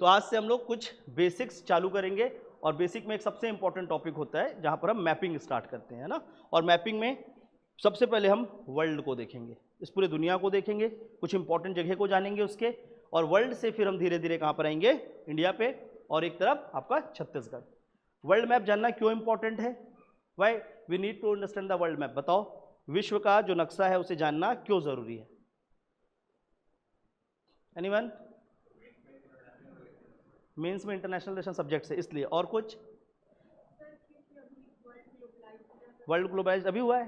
तो आज से हम लोग कुछ बेसिक्स चालू करेंगे और बेसिक में एक सबसे इंपॉर्टेंट टॉपिक होता है जहां पर हम मैपिंग स्टार्ट करते हैं ना। और मैपिंग में सबसे पहले हम वर्ल्ड को देखेंगे, इस पूरे दुनिया को देखेंगे, कुछ इंपॉर्टेंट जगह को जानेंगे उसके, और वर्ल्ड से फिर हम धीरे धीरे कहाँ पर आएंगे, इंडिया पे, और एक तरफ आपका छत्तीसगढ़। वर्ल्ड मैप जानना क्यों इंपॉर्टेंट है? Why we need to understand the world map. बताओ, विश्व का जो नक्शा है उसे जानना क्यों जरूरी है? एनीवन? मेंस में इंटरनेशनल रिलेशन सब्जेक्ट है इसलिए। और कुछ? वर्ल्ड ग्लोबलाइज अभी हुआ है?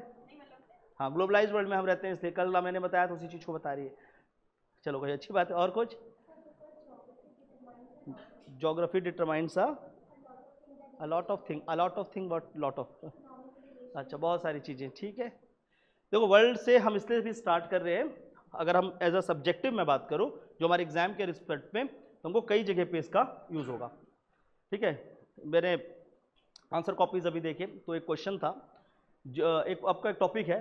हाँ, ग्लोबलाइज वर्ल्ड में हम रहते हैं इसलिए। कल मैंने बताया तो उसी चीज को बता रही है। चलो कोई अच्छी बात है। और कुछ? Geography determines a lot of thing but lot of, अच्छा बहुत सारी चीजें, ठीक है। देखो, वर्ल्ड से हम इसलिए भी स्टार्ट कर रहे हैं, अगर हम एज अ सब्जेक्टिव में बात करूं जो हमारे एग्जाम के रिस्पेक्ट में, तो हमको कई जगह पे इसका यूज होगा, ठीक है। मैंने आंसर कॉपीज अभी देखे तो एक क्वेश्चन था, एक आपका एक टॉपिक है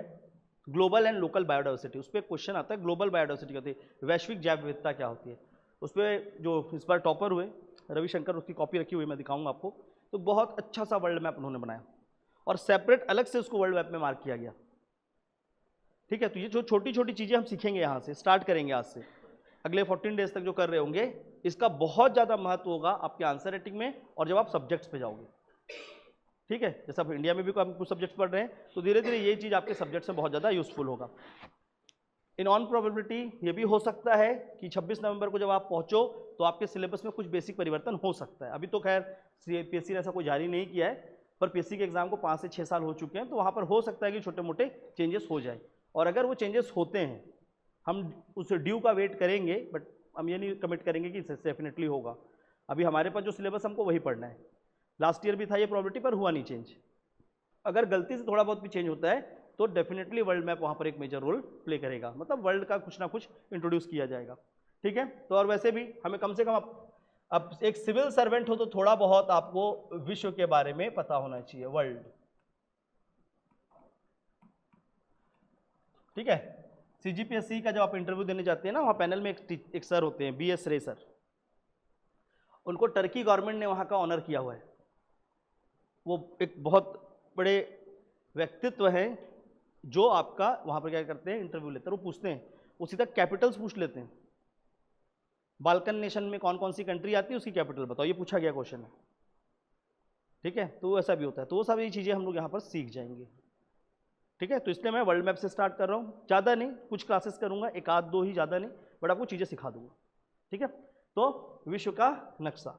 ग्लोबल एंड लोकल बायोडाइवर्सिटी, उस पर क्वेश्चन आता है ग्लोबल बायोडाइवर्सिटी क्या होती है, वैश्विक जैव विविधता क्या होती है। उस पर जो इस बार टॉपर हुए रविशंकर, उसकी कॉपी रखी हुई, मैं दिखाऊंगा आपको। तो बहुत अच्छा सा वर्ल्ड मैप उन्होंने बनाया और सेपरेट अलग से उसको वर्ल्ड मैप में मार्क किया गया, ठीक है। तो ये जो छोटी छोटी चीज़ें हम सीखेंगे, यहाँ से स्टार्ट करेंगे आज से, अगले 14 डेज तक जो कर रहे होंगे, इसका बहुत ज़्यादा महत्व होगा आपके आंसर राइटिंग में और जब आप सब्जेक्ट्स पे जाओगे, ठीक है। जैसे आप इंडिया में भी हम कुछ सब्जेक्ट्स पढ़ रहे हैं, तो धीरे धीरे ये चीज़ आपके सब्जेक्ट्स में बहुत ज़्यादा यूजफुल होगा। इन ऑन प्रोबेबिलिटी ये भी हो सकता है कि 26 नवंबर को जब आप पहुंचो तो आपके सिलेबस में कुछ बेसिक परिवर्तन हो सकता है। अभी तो खैर पीएससी ने ऐसा कोई जारी नहीं किया है, पर पीएससी के एग्जाम को 5 से 6 साल हो चुके हैं, तो वहाँ पर हो सकता है कि छोटे मोटे चेंजेस हो जाए। और अगर वो चेंजेस होते हैं, हम उस ड्यू का वेट करेंगे, बट हम ये नहीं कमिट करेंगे कि डेफिनेटली होगा। अभी हमारे पास जो सिलेबस हमको वही पढ़ना है। लास्ट ईयर भी था ये प्रोबेबिलिटी, पर हुआ नहीं चेंज। अगर गलती से थोड़ा बहुत भी चेंज होता है तो डेफिनेटली वर्ल्ड मैप वहाँ पर एक मेजर रोल प्ले करेगा, मतलब वर्ल्ड का कुछ ना कुछ इंट्रोड्यूस किया जाएगा, ठीक है। तो और वैसे भी हमें कम से कम अब एक सिविल सर्वेंट हो तो थोड़ा बहुत आपको विश्व के बारे में पता होना चाहिए, वर्ल्ड, ठीक है। सीजीपीएससी का जब आप इंटरव्यू देने जाते हैं ना, वहाँ पैनल में एक सर होते हैं, BS रे सर, उनको टर्की गवर्नमेंट ने वहाँ का ऑनर किया हुआ है। वो एक बहुत बड़े व्यक्तित्व हैं जो आपका वहाँ पर क्या करते हैं, इंटरव्यू लेते हैं, वो पूछते हैं, वो सीधा कैपिटल्स पूछ लेते हैं। बाल्कन नेशन में कौन कौन सी कंट्री आती है, उसकी कैपिटल बताओ, ये पूछा गया क्वेश्चन है, ठीक है। तो ऐसा भी होता है, तो वो सारी चीज़ें हम लोग यहाँ पर सीख जाएंगे, ठीक है। तो इसलिए मैं वर्ल्ड मैप से स्टार्ट कर रहा हूँ, ज़्यादा नहीं, कुछ क्लासेस करूँगा, एक आध दो ही, ज़्यादा नहीं, बट आपको चीज़ें सिखा दूंगा, ठीक है। तो विश्व का नक्शा।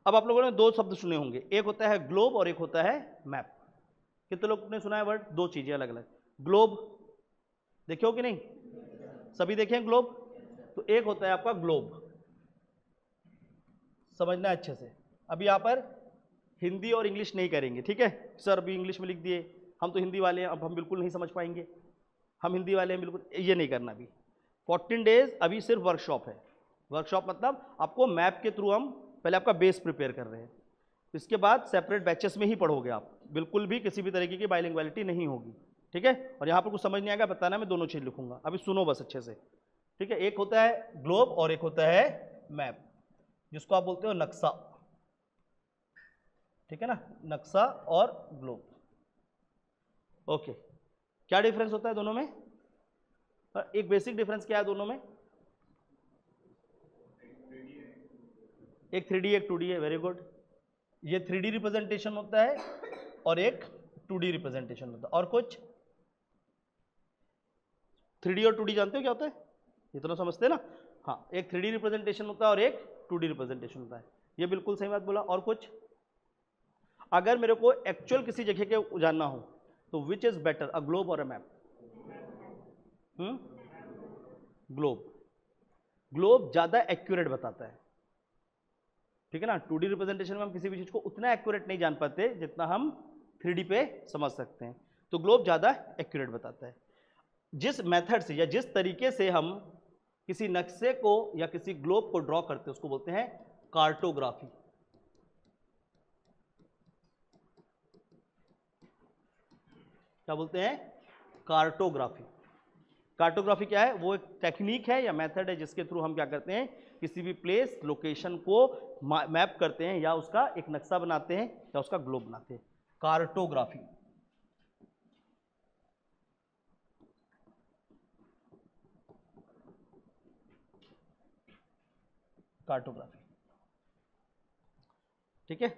अब आप लोगों ने दो शब्द सुने होंगे, एक होता है ग्लोब और एक होता है मैप। कितने लोग ने सुना है वर्ड? दो चीज़ें अलग अलग। ग्लोब देखे हो कि नहीं? सभी देखे हैं ग्लोब? तो एक होता है आपका ग्लोब, समझना है अच्छे से। अभी यहाँ पर हिंदी और इंग्लिश नहीं करेंगे, ठीक है। सर अभी इंग्लिश में लिख दिए, हम तो हिंदी वाले हैं, अब हम बिल्कुल नहीं समझ पाएंगे, हम हिंदी वाले हैं बिल्कुल, ये नहीं करना। अभी 14 डेज अभी सिर्फ वर्कशॉप है। वर्कशॉप मतलब आपको मैप के थ्रू हम पहले आपका बेस प्रिपेयर कर रहे हैं, इसके बाद सेपरेट बैचेस में ही पढ़ोगे आप, बिल्कुल भी किसी भी तरीके की बाइलिंगुअलिटी नहीं होगी, ठीक है। और यहाँ पर कुछ समझ नहीं आएगा बताना, मैं दोनों चीज़ लिखूंगा, अभी सुनो बस अच्छे से, ठीक है। एक होता है ग्लोब और एक होता है मैप, जिसको आप बोलते हो नक्शा, ठीक है ना, नक्शा और ग्लोब। ओके, क्या डिफरेंस होता है दोनों में? एक बेसिक डिफरेंस क्या है दोनों में? एक 3D एक 2D है, वेरी गुड। ये 3D रिप्रेजेंटेशन होता है और एक 2D रिप्रेजेंटेशन होता है। और कुछ? 3D और 2D जानते हो क्या होता है? ये तो ना समझते हैं ना। हाँ, एक 3D रिप्रेजेंटेशन होता है और एक 2D रिप्रेजेंटेशन होता है, ये बिल्कुल सही बात बोला। और कुछ? अगर मेरे को एक्चुअल किसी जगह के जानना हो तो which is better, a globe और अ मैप? ग्लोब। ग्लोब ज्यादा एक्यूरेट बताता है, ठीक है ना। 2D रिप्रेजेंटेशन में हम किसी भी चीज को उतना एक्यूरेट नहीं जान पाते जितना हम 3D पे समझ सकते हैं, तो ग्लोब ज्यादा एक्यूरेट बताता है। जिस मेथड से या जिस तरीके से हम किसी नक्शे को या किसी ग्लोब को ड्रॉ करते हैं उसको बोलते हैं कार्टोग्राफी। क्या बोलते हैं? कार्टोग्राफी। कार्टोग्राफी क्या है? वो एक टेक्निक है या मेथड है जिसके थ्रू हम क्या करते हैं, किसी भी प्लेस लोकेशन को मैप करते हैं या उसका एक नक्शा बनाते हैं या उसका ग्लोब बनाते हैं। कार्टोग्राफी। कार्टोग्राफी, ठीक है।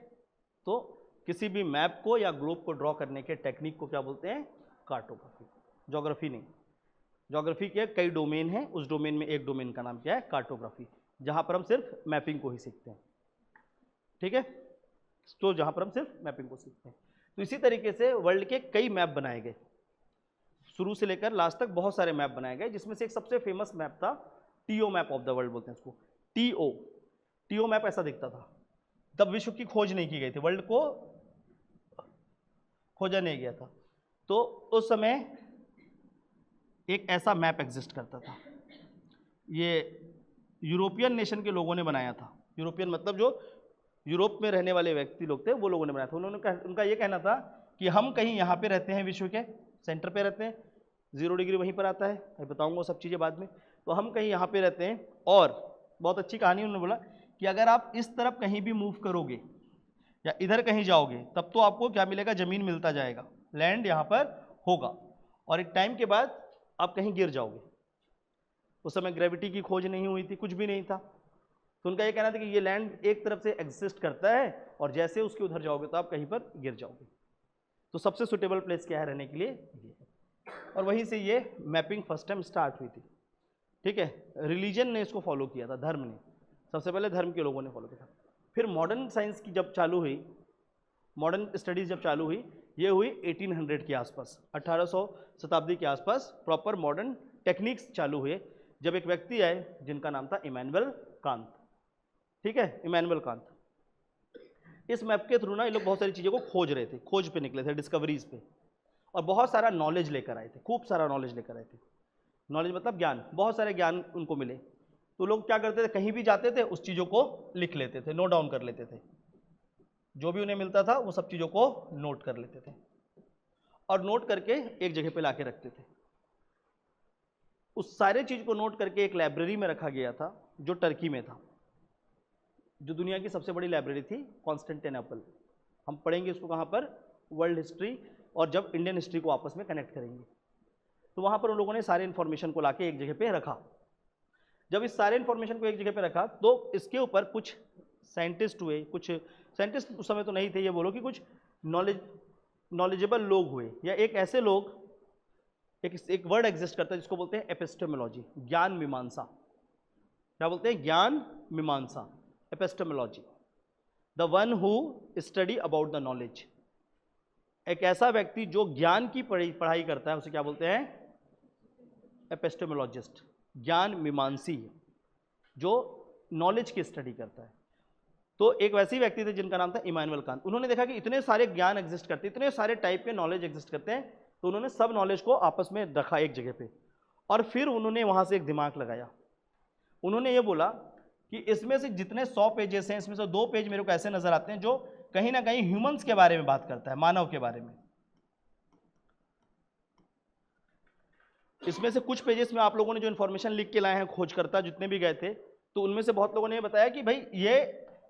तो किसी भी मैप को या ग्लोब को ड्रॉ करने के टेक्निक को क्या बोलते हैं? कार्टोग्राफी। ज्योग्राफी नहीं, ज्योग्राफी के कई डोमेन हैं, उस डोमेन में एक डोमेन का नाम क्या है? कार्टोग्राफी, जहां पर हम सिर्फ मैपिंग को ही सीखते हैं, ठीक है। तो जहां पर हम सिर्फ मैपिंग को सीखते हैं। तो इसी तरीके से वर्ल्ड के कई मैप बनाए गए, शुरू से लेकर लास्ट तक बहुत सारे मैप बनाए गए, जिसमें से एक सबसे फेमस मैप था T O map of the world बोलते हैं इसको। टीओ मैप ऐसा दिखता था। तब विश्व की खोज नहीं की गई थी, वर्ल्ड को खोजा नहीं गया था। तो उस समय एक ऐसा मैप एग्जिस्ट करता था, ये यूरोपियन नेशन के लोगों ने बनाया था। यूरोपियन मतलब जो यूरोप में रहने वाले व्यक्ति लोग थे, वो लोगों ने बनाया था। उनका ये कहना था कि हम कहीं यहाँ पे रहते हैं, विश्व के सेंटर पे रहते हैं, 0 डिग्री वहीं पर आता है, मैं बताऊंगा वो सब चीज़ें बाद में। तो हम कहीं यहाँ पे रहते हैं, और बहुत अच्छी कहानी उन्होंने बोला कि अगर आप इस तरफ कहीं भी मूव करोगे या इधर कहीं जाओगे, तब तो आपको क्या मिलेगा? ज़मीन मिलता जाएगा, लैंड यहाँ पर होगा, और एक टाइम के बाद आप कहीं गिर जाओगे। उस समय ग्रेविटी की खोज नहीं हुई थी, कुछ भी नहीं था। तो उनका ये कहना था कि ये लैंड एक तरफ से एग्जिस्ट करता है, और जैसे उसके उधर जाओगे तो आप कहीं पर गिर जाओगे। तो सबसे सुटेबल प्लेस क्या है रहने के लिए? ये है। और वहीं से ये मैपिंग फर्स्ट टाइम स्टार्ट हुई थी, ठीक है। रिलीजन ने इसको फॉलो किया था, धर्म ने, सबसे पहले धर्म के लोगों ने फॉलो किया था। फिर मॉडर्न साइंस की जब चालू हुई, मॉडर्न स्टडीज़ जब चालू हुई, ये हुई 1800 के आसपास, 1800 शताब्दी के आसपास प्रॉपर मॉडर्न टेक्निक्स चालू हुए, जब एक व्यक्ति आए जिनका नाम था इमैनुअल कांत, ठीक है, इमैनुअल कांत। इस मैप के थ्रू ना ये लोग बहुत सारी चीज़ों को खोज रहे थे, खोज पे निकले थे, डिस्कवरीज पे, और बहुत सारा नॉलेज लेकर आए थे, खूब सारा नॉलेज लेकर आए थे। नॉलेज मतलब ज्ञान, बहुत सारे ज्ञान उनको मिले। तो लोग क्या करते थे, कहीं भी जाते थे उस चीज़ों को लिख लेते थे, नोट डाउन कर लेते थे, जो भी उन्हें मिलता था वो सब चीज़ों को नोट कर लेते थे, और नोट करके एक जगह पे ला के रखते थे। उस सारे चीज़ को नोट करके एक लाइब्रेरी में रखा गया था, जो टर्की में था, जो दुनिया की सबसे बड़ी लाइब्रेरी थी, कॉन्स्टेंटिनोपल। हम पढ़ेंगे इसको कहाँ पर? वर्ल्ड हिस्ट्री, और जब इंडियन हिस्ट्री को आपस में कनेक्ट करेंगे। तो वहाँ पर उन लोगों ने सारे इन्फॉर्मेशन को लाके एक जगह पे रखा। जब इस सारे इन्फॉर्मेशन को एक जगह पे रखा, तो इसके ऊपर कुछ साइंटिस्ट हुए, कुछ साइंटिस्ट उस समय तो नहीं थे, ये बोलो कि कुछ नॉलेजेबल लोग हुए, या एक ऐसे लोग, एक वर्ड एग्जिस्ट करता है जिसको बोलते हैं एपिस्टेमोलॉजी, ज्ञान मीमांसा। क्या बोलते हैं? ज्ञान मीमांसा, epistemology, the one who study about the knowledge. एक ऐसा व्यक्ति जो ज्ञान की पढ़ाई करता है, उसे क्या बोलते हैं? एपिस्टेमोलॉजिस्ट, ज्ञान मीमांसी, जो नॉलेज की स्टडी करता है। तो एक वैसे ही व्यक्ति थे जिनका नाम था इमैनुअल कांत। उन्होंने देखा कि इतने सारे ज्ञान एग्जिस्ट करते हैं, इतने सारे टाइप के नॉलेज एग्जिस्ट करते हैं, तो उन्होंने सब नॉलेज को आपस में रखा एक जगह पे, और फिर उन्होंने वहाँ से एक दिमाग लगाया। उन्होंने ये बोला कि इसमें से जितने 100 पेजेस हैं, इसमें से 2 पेज मेरे को ऐसे नजर आते हैं जो कहीं ना कहीं ह्यूमंस के बारे में बात करता है, मानव के बारे में। इसमें से कुछ पेजेस में आप लोगों ने जो इन्फॉर्मेशन लिख के लाए हैं, खोजकर्ता जितने भी गए थे, तो उनमें से बहुत लोगों ने ये बताया कि भाई ये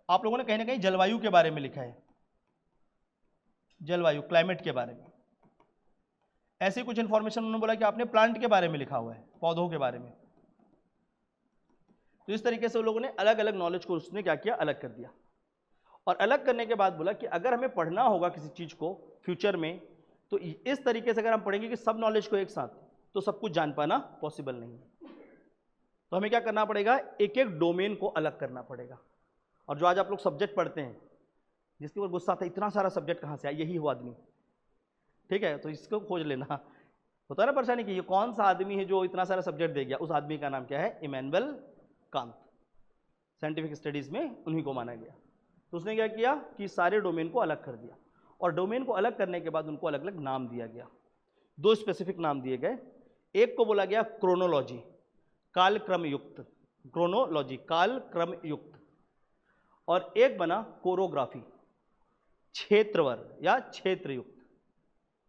आप लोगों ने कहीं ना कहीं जलवायु के बारे में लिखा है, जलवायु, क्लाइमेट के बारे में। ऐसी कुछ इन्फॉर्मेशन उन्होंने बोला कि आपने प्लांट के बारे में लिखा हुआ है, पौधों के बारे में। तो इस तरीके से उन लोगों ने अलग अलग नॉलेज को उसने क्या किया, अलग कर दिया। और अलग करने के बाद बोला कि अगर हमें पढ़ना होगा किसी चीज़ को फ्यूचर में, तो इस तरीके से अगर हम पढ़ेंगे कि सब नॉलेज को एक साथ, तो सब कुछ जान पाना पॉसिबल नहीं है। तो हमें क्या करना पड़ेगा, एक एक डोमेन को अलग करना पड़ेगा। और जो आज आप लोग सब्जेक्ट पढ़ते हैं, जिसके ऊपर गुस्सा आता है, इतना सारा सब्जेक्ट कहाँ से आया, यही वो आदमी, ठीक है। तो इसको खोज लेना, होता है ना परेशानी कि ये कौन सा आदमी है जो इतना सारा सब्जेक्ट दे गया। उस आदमी का नाम क्या है? Immanuel Kant. साइंटिफिक स्टडीज़ में उन्हीं को माना गया। तो उसने क्या किया कि सारे डोमेन को अलग कर दिया, और डोमेन को अलग करने के बाद उनको अलग अलग नाम दिया गया। 2 स्पेसिफिक नाम दिए गए। एक को बोला गया क्रोनोलॉजी, कालक्रम युक्त, क्रोनोलॉजी काल क्रम युक्त, और एक बना कोरोग्राफी, क्षेत्रवर या क्षेत्र युक्त।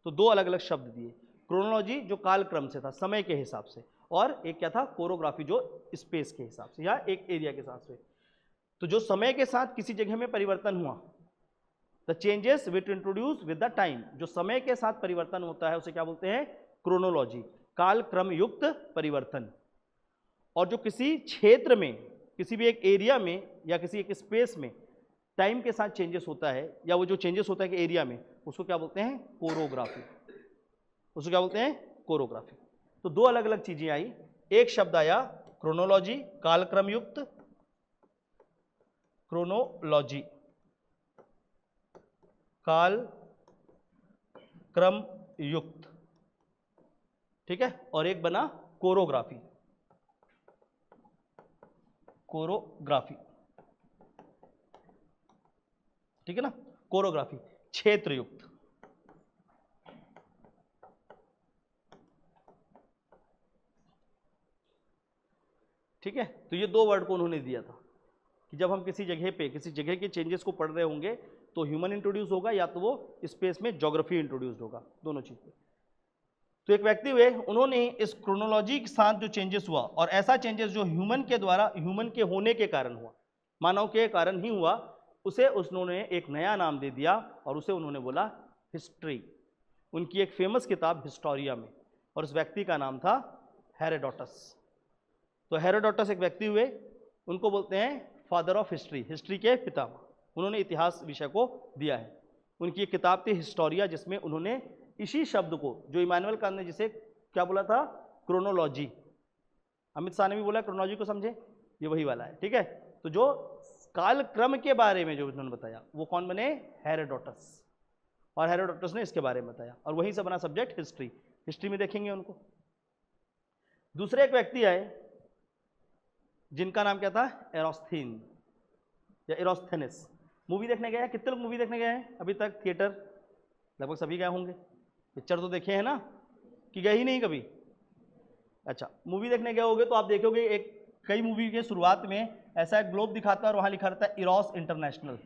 तो 2 अलग अलग शब्द दिए। क्रोनोलॉजी जो कालक्रम से था, समय के हिसाब से, और एक क्या था, कोरोग्राफी जो स्पेस के हिसाब से या एक एरिया के हिसाब से। तो जो समय के साथ किसी जगह में परिवर्तन हुआ, the changes which introduce with the time, जो समय के साथ परिवर्तन होता है उसे क्या बोलते हैं, क्रोनोलॉजी, काल क्रम युक्त परिवर्तन। और जो किसी क्षेत्र में, किसी भी एक एरिया में या किसी एक स्पेस में टाइम के साथ चेंजेस होता है, या वो जो चेंजेस होता है कि एरिया में, उसको क्या बोलते हैं, कोरोग्राफी। उसको क्या बोलते हैं, कोरोग्राफी। तो दो अलग अलग चीजें आई, एक शब्द आया क्रोनोलॉजी, कालक्रम युक्त, क्रोनोलॉजी काल क्रम युक्त, ठीक है, और एक बना कोरोग्राफी, कोरोग्राफी, ठीक है ना, कोरोग्राफी क्षेत्र युक्त। ठीक है, तो ये दो वर्ड को उन्होंने दिया था कि जब हम किसी जगह पे किसी जगह के चेंजेस को पढ़ रहे होंगे तो ह्यूमन इंट्रोड्यूस होगा या तो वो स्पेस में ज्योग्राफी इंट्रोड्यूस होगा, दोनों चीजें। तो एक व्यक्ति हुए, उन्होंने इस क्रोनोलॉजी के साथ जो चेंजेस हुआ, और ऐसा चेंजेस जो ह्यूमन के द्वारा, ह्यूमन के होने के कारण हुआ, मानव के कारण ही हुआ, उसे उन्होंने एक नया नाम दे दिया और उसे उन्होंने बोला हिस्ट्री। उनकी एक फेमस किताब हिस्टोरिया में, और उस व्यक्ति का नाम था हेरोडोटस। तो हेरोडोटस एक व्यक्ति हुए, उनको बोलते हैं फादर ऑफ हिस्ट्री, हिस्ट्री के पितामह। उन्होंने इतिहास विषय को दिया है। उनकी एक किताब थी हिस्टोरिया, जिसमें उन्होंने इसी शब्द को, जो इमानुएल कांत ने जिसे क्या बोला था, क्रोनोलॉजी, अमित शाह ने भी बोला क्रोनोलॉजी को समझे, ये वही वाला है, ठीक है। तो जो काल क्रम के बारे में जो उन्होंने बताया, वो कौन बने, हेरोडोटस। और हेरोडोटस ने इसके बारे में बताया, और वहीं से बना सब्जेक्ट हिस्ट्री। हिस्ट्री में देखेंगे उनको। दूसरे एक व्यक्ति आए जिनका नाम क्या था, एरोस्थीन या एरोस्थेनिस। मूवी देखने गए हैं, कितने लोग मूवी देखने गए हैं अभी तक, थिएटर? लगभग सभी गए होंगे। पिक्चर तो देखे हैं ना, कि गए ही नहीं कभी? अच्छा, मूवी देखने गए होगे तो आप देखोगे एक कई मूवी के शुरुआत में ऐसा एक ग्लोब दिखाता है और वहां लिखा रहता है इरोस इंटरनेशनल।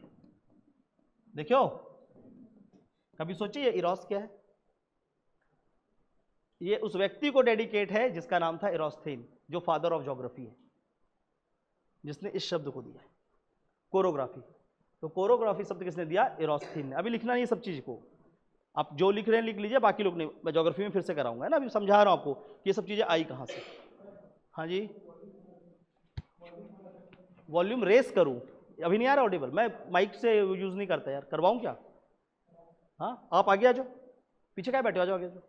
देखियो, कभी सोचिए इरोस क्या है? ये उस व्यक्ति को डेडिकेट है जिसका नाम था एरोस्थेन, जो फादर ऑफ ज्योग्राफी है, जिसने इस शब्द को दिया है, कोरोग्राफी। तो कोरोग्राफी शब्द किसने दिया, एरोस्थीन ने। अभी लिखना नहीं सब चीज को, आप जो लिख रहे हैं लिख लीजिए, बाकी लोग नहीं, मैं ज्योग्राफी में फिर से कराऊंगा, है ना। अभी समझा रहा हूं आपको कि ये सब चीजें आई कहां से। हाँ जी, वॉल्यूम रेस करूं, अभी नहीं आ रहा ऑडिबल, मैं माइक से यूज नहीं करता यार, करवाऊं क्या? हाँ, आप आगे आ जाओ, पीछे क्या बैठे हो, आ जाओ आगे जाओ।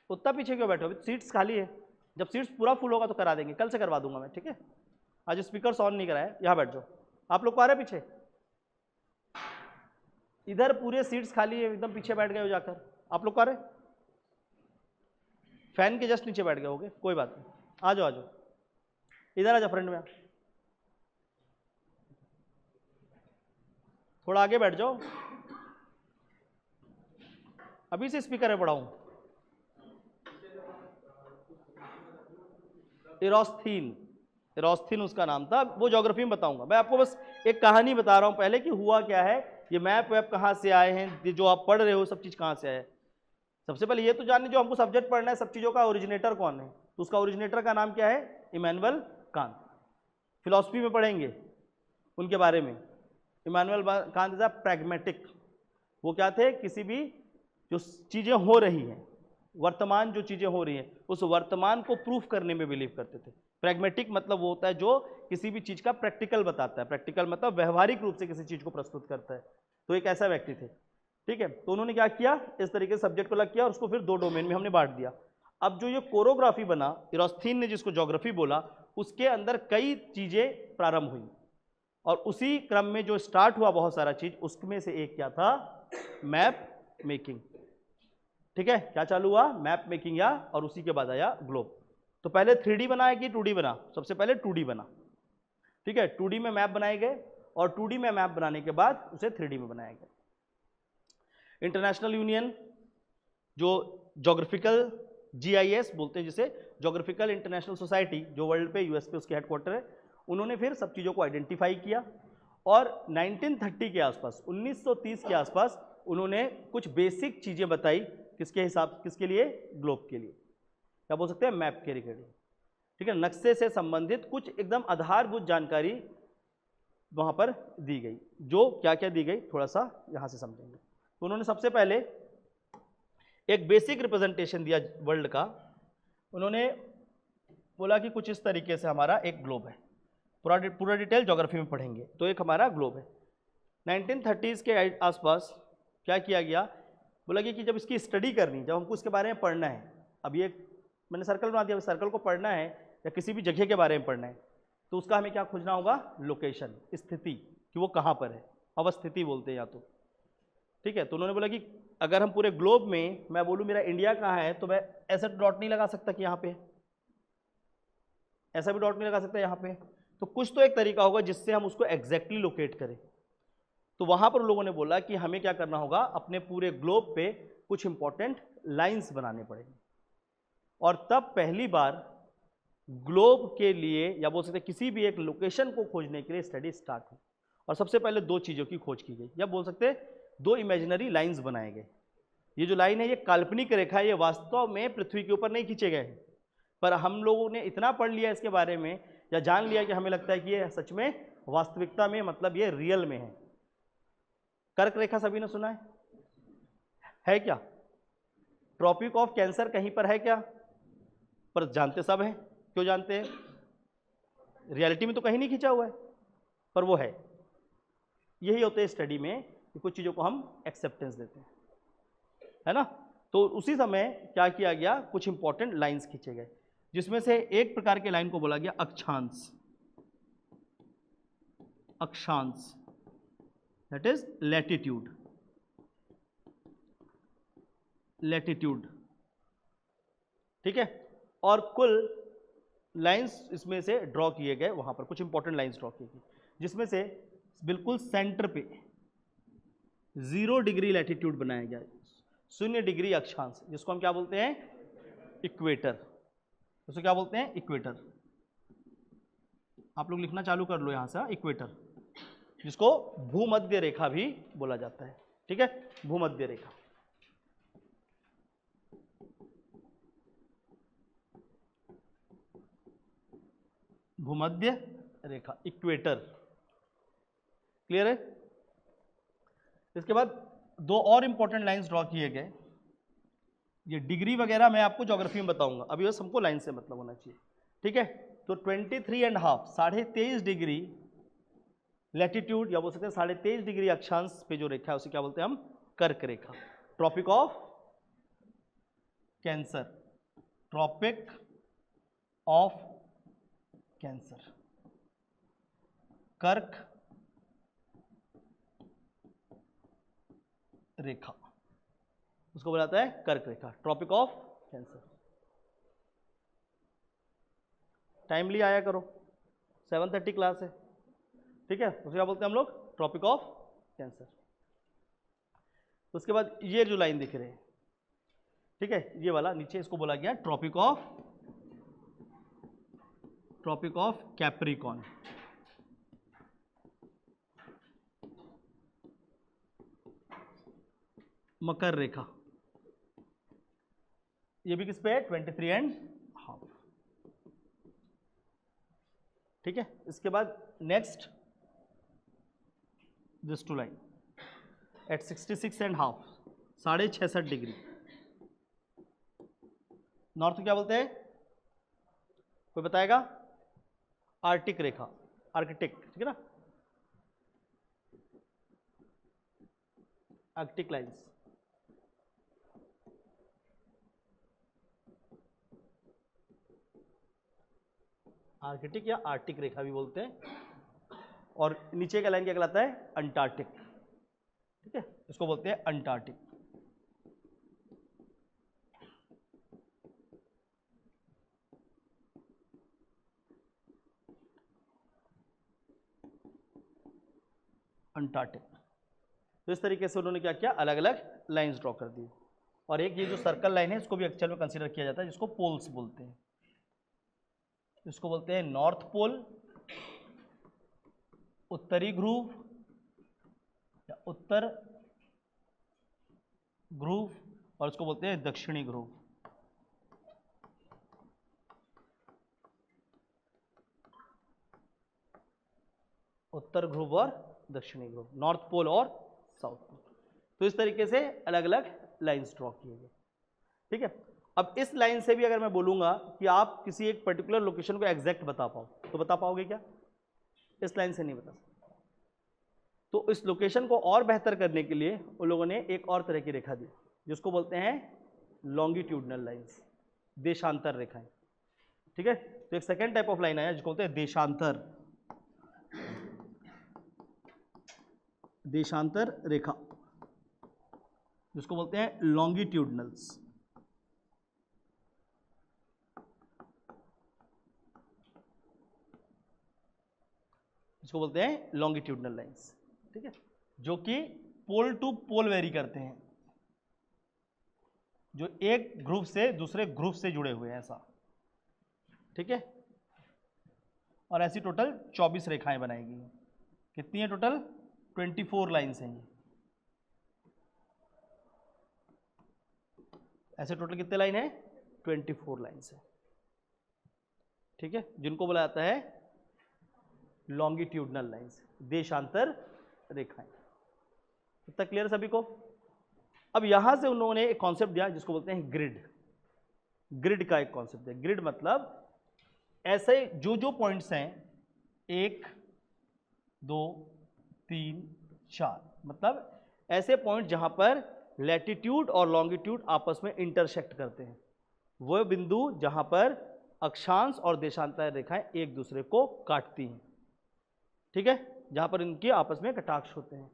उतना पीछे क्यों बैठे हो, अभी सीट्स खाली है, जब सीट्स पूरा फुल होगा तो करा देंगे, कल से करवा दूंगा मैं, ठीक है। आज स्पीकर ऑन नहीं कराया, यहाँ बैठ जाओ। आप लोग को आ रहे पीछे, इधर पूरे सीट्स खाली है, एकदम पीछे बैठ गए हो जाकर। आप लोग को आ रहे, फैन के जस्ट नीचे बैठ गए होगे, कोई बात नहीं, आ जाओ आ जाओ, इधर आ जाओ फ्रंट में, थोड़ा आगे बैठ जाओ, अभी से स्पीकर है पढ़ाऊं। एरोस्थीन, एरोस्थीन उसका नाम था, वो ज्योग्राफी में बताऊंगा। मैं आपको बस एक कहानी बता रहा हूं पहले कि हुआ क्या है, ये मैप वैप कहाँ से आए हैं, ये जो आप पढ़ रहे हो सब चीज़ कहाँ से आए। सबसे पहले ये तो जानने, जो हमको सब्जेक्ट पढ़ना है सब चीज़ों का ओरिजिनेटर कौन है, तो उसका ओरिजिनेटर का नाम क्या है, इमानुएल कांत। फिलॉसफी में पढ़ेंगे उनके बारे में। Immanuel Kant is a pragmatic. वो क्या थे, किसी भी जो चीज़ें हो रही हैं, वर्तमान जो चीज़ें हो रही हैं, उस वर्तमान को प्रूफ करने में बिलीव करते थे। प्रैग्मेटिक मतलब वो होता है जो किसी भी चीज़ का प्रैक्टिकल बताता है, प्रैक्टिकल मतलब व्यवहारिक रूप से किसी चीज़ को प्रस्तुत करता है। तो एक ऐसा व्यक्ति थे, ठीक है। तो उन्होंने क्या किया, इस तरीके से सब्जेक्ट को अलग किया और उसको फिर दो डोमेन में हमने बांट दिया। अब जो ये कोरोग्राफी बना, एरोस्थीन ने जिसको ज्योग्राफी बोला, उसके अंदर कई चीज़ें प्रारंभ हुई, और उसी क्रम में जो स्टार्ट हुआ बहुत सारा चीज़, उसमें से एक क्या था, मैप मेकिंग, ठीक है। क्या चालू हुआ, मैप मेकिंग, या और उसी के बाद आया ग्लोब। तो पहले 3D बना है कि 2D बना, सबसे पहले 2D बना, ठीक है। 2D में मैप बनाए गए, और 2D में मैप बनाने के बाद उसे 3D में बनाया गया। इंटरनेशनल यूनियन, जो ज्योग्राफिकल GIS बोलते हैं जिसे, ज्योग्राफिकल इंटरनेशनल सोसाइटी, जो वर्ल्ड पे US पे उसके हेडक्वार्टर है, उन्होंने फिर सब चीज़ों को आइडेंटिफाई किया, और 1930 के आसपास, 1930 के आसपास उन्होंने कुछ बेसिक चीज़ें बताई किसके हिसाब, किसके लिए? ग्लोब के लिए, क्या बोल सकते हैं? मैप के रिगार्डिंग, ठीक है। नक्शे से संबंधित कुछ एकदम आधारभूत जानकारी वहां पर दी गई। जो क्या क्या दी गई थोड़ा सा यहां से समझेंगे। तो उन्होंने सबसे पहले एक बेसिक रिप्रेजेंटेशन दिया वर्ल्ड का। उन्होंने बोला कि कुछ इस तरीके से हमारा एक ग्लोब है, पूरा डिटेल ज्योग्राफी में पढ़ेंगे। तो एक हमारा ग्लोब है। 1930s के आसपास क्या किया गया, बोला कि जब इसकी स्टडी करनी, जब हमको इसके बारे में पढ़ना है, अब ये मैंने सर्कल बना दिया, सर्कल को पढ़ना है या किसी भी जगह के बारे में पढ़ना है, तो उसका हमें क्या खोजना होगा? लोकेशन, स्थिति, कि वो कहाँ पर है, अवस्थिति बोलते हैं या तो, ठीक है। तो उन्होंने बोला कि अगर हम पूरे ग्लोब में, मैं बोलूँ मेरा इंडिया कहाँ है, तो मैं ऐसा डॉट नहीं लगा सकता कि यहाँ पे, ऐसा भी डॉट नहीं लगा सकता यहाँ पे। तो कुछ तो एक तरीका होगा जिससे हम उसको एग्जैक्टली लोकेट करें। तो वहां पर लोगों ने बोला कि हमें क्या करना होगा, अपने पूरे ग्लोब पे कुछ इंपॉर्टेंट लाइंस बनाने पड़ेंगे। और तब पहली बार ग्लोब के लिए, या बोल सकते किसी भी एक लोकेशन को खोजने के लिए स्टडी स्टार्ट हुई। और सबसे पहले दो चीज़ों की खोज की गई, या बोल सकते दो इमेजिनरी लाइंस बनाए गए। ये जो लाइन है ये काल्पनिक रेखा है, ये वास्तव में पृथ्वी के ऊपर नहीं खींचे गए हैं, पर हम लोगों ने इतना पढ़ लिया इसके बारे में या जान लिया कि हमें लगता है कि ये सच में वास्तविकता में, मतलब ये रियल में है। कर्क रेखा सभी ने सुना है क्या? ट्रॉपिक ऑफ कैंसर कहीं पर है क्या? पर जानते सब हैं। क्यों जानते हैं? रियलिटी में तो कहीं नहीं खींचा हुआ है, पर वो है। यही होते हैं स्टडी में कि कुछ चीज़ों को हम एक्सेप्टेंस देते हैं, है ना। तो उसी समय क्या किया गया, कुछ इंपॉर्टेंट लाइंस खींचे गए, जिसमें से एक प्रकार के लाइन को बोला गया अक्षांश। अक्षांश दैट इज लैटिट्यूड, लैटिट्यूड, ठीक है। और कुल लाइंस इसमें से ड्रॉ किए गए, वहां पर कुछ इंपॉर्टेंट लाइंस ड्रॉ की गई, जिसमें से बिल्कुल सेंटर पे 0 डिग्री लैटिट्यूड बनाया गया, 0 डिग्री अक्षांश, जिसको हम क्या बोलते हैं? इक्वेटर। उसको क्या बोलते हैं? इक्वेटर। आप लोग लिखना चालू कर लो यहां से, इक्वेटर, जिसको भूमध्य रेखा भी बोला जाता है, ठीक है। भूमध्य रेखा, भूमध्य रेखा, इक्वेटर, क्लियर है। इसके बाद दो और इंपॉर्टेंट लाइंस ड्रॉ किए गए। ये डिग्री वगैरह मैं आपको ज्योग्राफी में बताऊंगा, अभी बस हमको लाइन से मतलब होना चाहिए, ठीक है। तो 23.5, 23.5 डिग्री लैटिट्यूड, या बोल सकते हैं 23.5 डिग्री अक्षांश पे जो रेखा है उसे क्या बोलते हैं हम? कर्क रेखा। Tropic of cancer, tropic of cancer, कर्क रेखा, उसको बोला जाता है कर्क रेखा, ट्रॉपिक ऑफ कैंसर। टाइमली आया करो, 7:30 क्लास है, ठीक है। उसे क्या बोलते हैं हम लोग? Tropic of Cancer. उसके बाद ये जो लाइन दिख रही है, ठीक है, ये वाला नीचे, इसको बोला गया ट्रॉपिक ऑफ कैप्रिकॉन, मकर रेखा। ये भी किस पे है? 23.5, ठीक है। इसके बाद next this two line at 66.5, 66.5 degree. North क्या बोलते हैं? कोई बताएगा? आर्टिक रेखा, आर्कटिक, ठीक है ना, आर्कटिक लाइंस। आर्कटिक या आर्टिक रेखा भी बोलते हैं। और नीचे का लाइन क्या कहलाता है? अंटार्कटिक, ठीक है, इसको बोलते हैं अंटार्कटिक। अंटार्कटिक। तो इस तरीके से उन्होंने क्या किया, अलग अलग लाइंस ड्रॉ कर दी। और एक ये जो सर्कल लाइन है इसको भी एक्चुअल में कंसीडर किया जाता है, जिसको पोल्स बोलते हैं। इसको बोलते हैं नॉर्थ पोल, उत्तरी ध्रुव या उत्तर ध्रुव, और उसको बोलते हैं दक्षिणी ध्रुव। उत्तर ध्रुव और दक्षिणी ध्रुव, नॉर्थ पोल और साउथ पोल। तो इस तरीके से अलग अलग लाइंस ड्रॉ किए गए। ठीक है, अब इस लाइन से भी अगर मैं बोलूंगा कि आप किसी एक पर्टिकुलर लोकेशन को एग्जैक्ट बता पाओ, तो बता पाओगे क्या? इस लाइन से नहीं बता सकते। तो इस लोकेशन को और बेहतर करने के लिए उन लोगों ने एक और तरह की रेखा दी, जिसको बोलते हैं लॉन्गिट्यूडनल लाइंस, देशांतर रेखाएं। ठीक है, तो एक सेकेंड टाइप ऑफ लाइन आया जिसको बोलते हैं देशांतर, देशांतर रेखा, जिसको बोलते हैं लॉन्गिट्यूडनल्स। इसको बोलते हैं लॉन्गिट्यूडनल लाइंस। ठीक है, जो कि पोल टू पोल वेरी करते हैं, जो एक ग्रुप से दूसरे ग्रुप से जुड़े हुए हैं ऐसा। ठीक है, और ऐसी टोटल 24 रेखाएं बनाई गई हैं। कितनी है टोटल? 24 लाइंस हैं। ऐसे टोटल कितने लाइन है? 24 लाइंस है। ठीक है, जिनको बोला जाता है लॉन्गिट्यूडनल लाइंस, देशांतर रेखाएं। इतना क्लियर सभी को? अब यहां से उन लोगों ने एक कॉन्सेप्ट दिया जिसको बोलते हैं ग्रिड। ग्रिड का एक कॉन्सेप्ट है। ग्रिड मतलब ऐसे जो जो पॉइंट्स हैं, 1 2 3 4, मतलब ऐसे पॉइंट जहां पर लैटिट्यूड और लॉन्गिट्यूड आपस में इंटरसेक्ट करते हैं, वह बिंदु जहां पर अक्षांश और देशांतर रेखाएं एक दूसरे को काटती हैं। ठीक है, जहां पर इनके आपस में कटाक्ष होते हैं,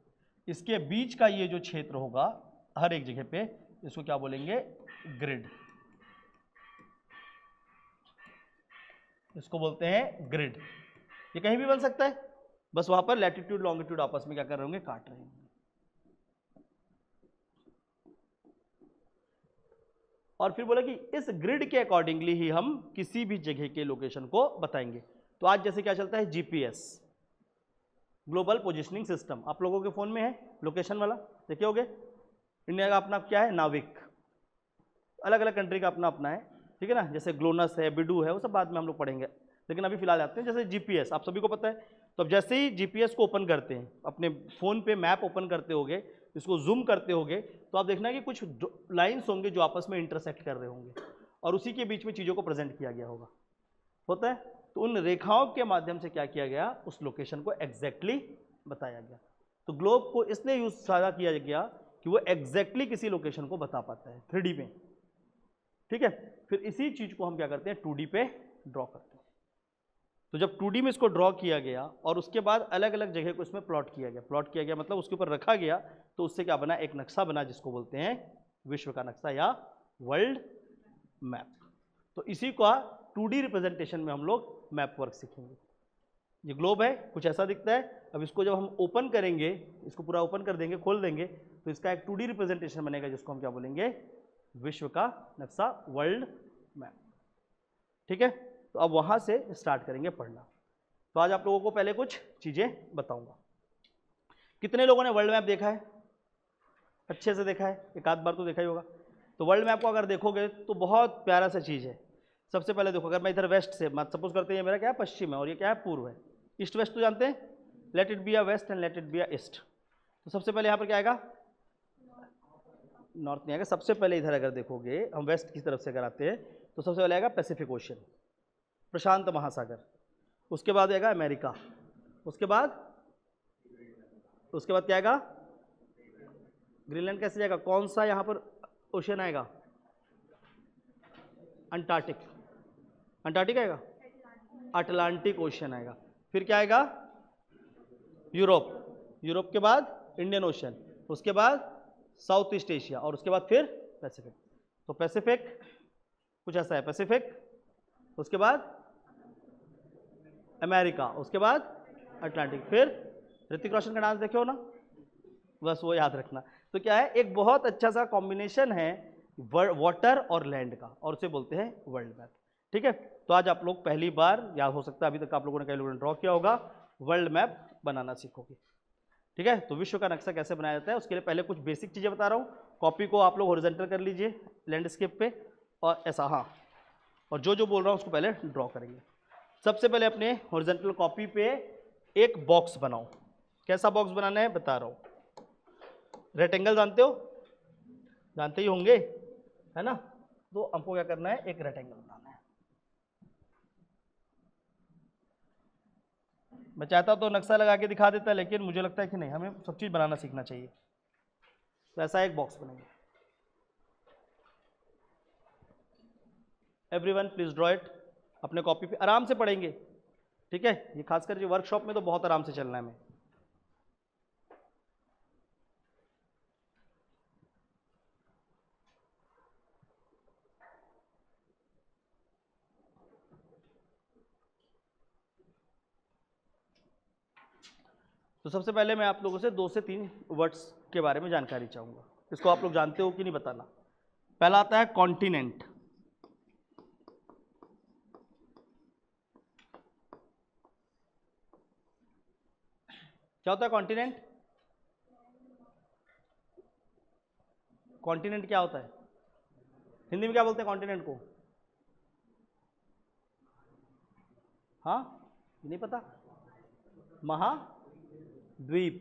इसके बीच का ये जो क्षेत्र होगा हर एक जगह पे, इसको क्या बोलेंगे? ग्रिड। इसको बोलते हैं ग्रिड। ये कहीं भी बन सकता है, बस वहां पर लैटिट्यूड लॉन्गिट्यूड आपस में क्या कर रहे होंगे? काट रहे होंगे। और फिर बोला कि इस ग्रिड के अकॉर्डिंगली ही हम किसी भी जगह के लोकेशन को बताएंगे। तो आज जैसे क्या चलता है? जीपीएस, ग्लोबल पोजिशनिंग सिस्टम, आप लोगों के फोन में है लोकेशन वाला, देखे होगे। इंडिया का अपना क्या है? नाविक। अलग अलग कंट्री का अपना अपना है। ठीक है ना, जैसे ग्लोनस है, बिडू है, वो सब बाद में हम लोग पढ़ेंगे, लेकिन अभी फिलहाल आते हैं जैसे जीपीएस, आप सभी को पता है। तो अब जैसे ही जीपीएस को ओपन करते हैं, अपने फ़ोन पे मैप ओपन करते होगे, इसको जूम करते होगे, तो आप देखना कि कुछ लाइंस होंगे जो आपस में इंटरसेक्ट कर रहे होंगे, और उसी के बीच में चीज़ों को प्रेजेंट किया गया होगा, होता है। तो उन रेखाओं के माध्यम से क्या किया गया? उस लोकेशन को एग्जैक्टली बताया गया। तो ग्लोब को इसलिए यूज साझा किया गया कि वो एग्जैक्टली किसी लोकेशन को बता पाता है 3D में। ठीक है, फिर इसी चीज को हम क्या करते हैं? 2D पे ड्रॉ करते हैं। तो जब 2D में इसको ड्रॉ किया गया और उसके बाद अलग अलग जगह को इसमें प्लॉट किया गया, प्लॉट किया गया मतलब उसके ऊपर रखा गया, तो उससे क्या बना? एक नक्शा बना जिसको बोलते हैं विश्व का नक्शा या वर्ल्ड मैप। तो इसी का 2D रिप्रेजेंटेशन में हम लोग मैप वर्क सीखेंगे। ये ग्लोब है, कुछ ऐसा दिखता है। अब इसको जब हम ओपन करेंगे, इसको पूरा ओपन कर देंगे, खोल देंगे, तो इसका एक 2D रिप्रेजेंटेशन बनेगा जिसको हम क्या बोलेंगे? विश्व का नक्शा, वर्ल्ड मैप। ठीक है, तो अब वहां से स्टार्ट करेंगे पढ़ना। तो आज आप लोगों को पहले कुछ चीजें बताऊंगा। कितने लोगों ने वर्ल्ड मैप देखा है? अच्छे से देखा है? एक आध बार तो देखा ही होगा। तो वर्ल्ड मैप को अगर देखोगे तो बहुत प्यारा सा चीज़ है। सबसे पहले देखो, अगर मैं इधर वेस्ट से सपोज करते हैं, मेरा क्या है? पश्चिम है, और ये क्या है? पूर्व है। ईस्ट वेस्ट तो जानते हैं, let it be a west and let it be a east. तो सबसे पहले यहाँ पर क्या आएगा? नॉर्थ नहीं आएगा। सबसे पहले इधर अगर देखोगे, हम वेस्ट की तरफ से अगर आते हैं, तो सबसे पहले आएगा पैसिफिक ओशन, प्रशांत महासागर। उसके बाद आएगा अमेरिका। उसके बाद क्या आएगा? ग्रीनलैंड कैसे जाएगा? कौन सा यहाँ पर ओशन आएगा? अंटार्कटिक। अंटार्कटिक आएगा, अटलांटिक ओशन आएगा। फिर क्या आएगा? यूरोप। यूरोप के बाद इंडियन ओशन, उसके बाद साउथ ईस्ट एशिया, और उसके बाद फिर पैसिफिक। तो पैसिफिक कुछ ऐसा है, पैसिफिक, उसके बाद अमेरिका, उसके बाद अटलांटिक, फिर ऋतिक रोशन का डांस देखे हो ना, बस वो याद रखना। तो क्या है? एक बहुत अच्छा सा कॉम्बिनेशन है वाटर और लैंड का, और उसे बोलते हैं वर्ल्ड मैप। ठीक है, तो आज आप लोग पहली बार, या हो सकता है अभी तक आप लोगों ने कई लोगों ने ड्रॉ किया होगा, वर्ल्ड मैप बनाना सीखोगे। ठीक है। तो विश्व का नक्शा कैसे बनाया जाता है उसके लिए पहले कुछ बेसिक चीज़ें बता रहा हूँ। कॉपी को आप लोग हॉरिजॉन्टल कर लीजिए लैंडस्केप पे, और ऐसा, हाँ, और जो जो बोल रहा हूँ उसको पहले ड्रॉ करेंगे। सबसे पहले अपने हॉरिजॉन्टल कॉपी पे एक बॉक्स बनाओ। कैसा बॉक्स बनाना है बता रहा हूँ। रेक्टेंगल जानते हो, जानते ही होंगे, है ना। तो हमको क्या करना है, एक रेक्टेंगल बनाना है। मैं चाहता तो नक्शा लगा के दिखा देता, लेकिन मुझे लगता है कि नहीं, हमें सब चीज़ बनाना सीखना चाहिए। तो ऐसा एक बॉक्स बनेगा। Everyone please draw it. अपने कॉपी पे आराम से पढ़ेंगे, ठीक है। ये खासकर जो वर्कशॉप में तो बहुत आराम से चलना है हमें। तो सबसे पहले मैं आप लोगों से 2 से 3 वर्ड्स के बारे में जानकारी चाहूंगा। इसको आप लोग जानते हो कि नहीं बताना। पहला आता है कॉन्टिनेंट। क्या होता है कॉन्टिनेंट? कॉन्टिनेंट क्या होता है? हिंदी में क्या बोलते हैं कॉन्टिनेंट को? हाँ, नहीं पता? महाद्वीप।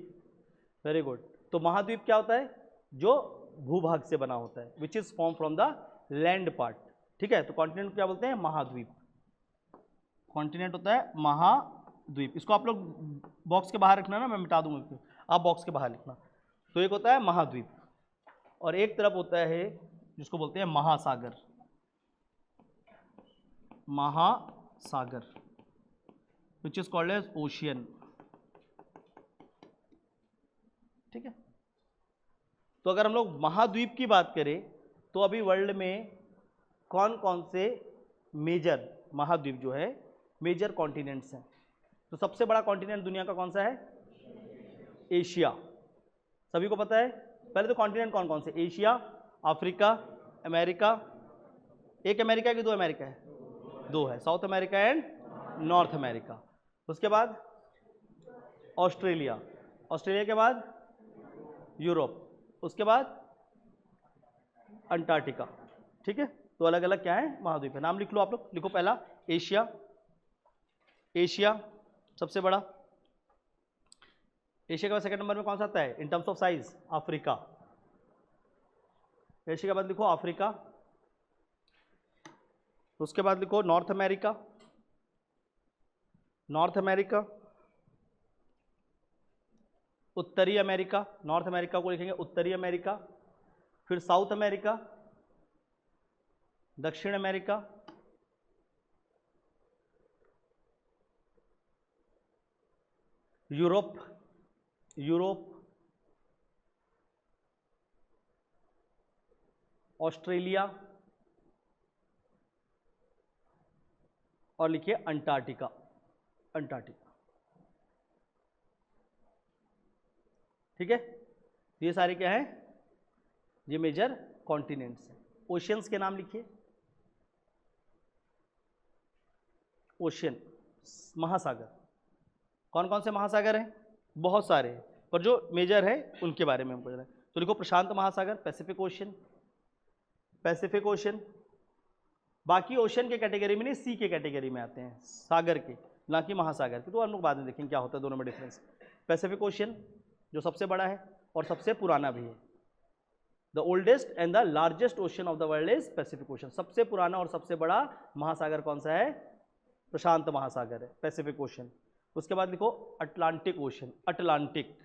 Very good. तो महाद्वीप क्या होता है? जो भूभाग से बना होता है, which is form from the land part. ठीक है। तो कॉन्टिनेंट क्या बोलते हैं? महाद्वीप। कॉन्टिनेंट होता है महाद्वीप। इसको आप लोग बॉक्स के बाहर रखना ना, मैं मिटा दूंगा, आप बॉक्स के बाहर लिखना। तो एक होता है महाद्वीप, और एक तरफ होता है जिसको बोलते हैं महासागर। महासागर which is called as ocean. ठीक है। तो अगर हम लोग महाद्वीप की बात करें तो अभी वर्ल्ड में कौन कौन से मेजर महाद्वीप जो है, मेजर कॉन्टिनेंट्स हैं। तो सबसे बड़ा कॉन्टिनेंट दुनिया का कौन सा है? एशिया। सभी को पता है। पहले तो कॉन्टिनेंट कौन कौन से? Asia, Africa, America. एक अमेरिका है कि 2 अमेरिका है? 2 है, south America and north America. उसके बाद ऑस्ट्रेलिया, ऑस्ट्रेलिया के बाद यूरोप, उसके बाद अंटार्कटिका। ठीक है। तो अलग अलग क्या है? महाद्वीप है। नाम लिख लो आप लोग। लिखो पहला एशिया। एशिया सबसे बड़ा। एशिया के बाद सेकंड नंबर में कौन सा आता है in terms of size? Africa. Asia के बाद लिखो अफ्रीका। उसके बाद लिखो नॉर्थ अमेरिका। North America. उत्तरी अमेरिका। नॉर्थ अमेरिका को लिखेंगे उत्तरी अमेरिका। फिर साउथ अमेरिका, दक्षिण अमेरिका, यूरोप, यूरोप, ऑस्ट्रेलिया, और लिखिए अंटार्कटिका। अंटार्कटिका। ठीक है। ये सारे क्या है? ये मेजर कॉन्टिनेंट्स हैं। ओशियंस के नाम लिखिए। ओशियन महासागर। कौन कौन से महासागर हैं? बहुत सारे हैं, पर जो मेजर है उनके बारे में हमको जाना है। तो लिखो प्रशांत महासागर, पैसिफिक ओशियन, पैसिफिक ओशियन। बाकी ओशियन के कैटेगरी में नहीं, सी के कैटेगरी में आते हैं, सागर के, ना कि महासागर के। तो हम लोग बाद में देखेंगे क्या होता है दोनों में डिफरेंस। पैसिफिक ओशियन जो सबसे बड़ा है और सबसे पुराना भी है। The oldest and the largest ocean of the world is Pacific ocean. सबसे पुराना और सबसे बड़ा महासागर कौन सा है? प्रशांत महासागर है, पैसिफिक ओशियन। उसके बाद लिखो Atlantic ocean. Atlantic,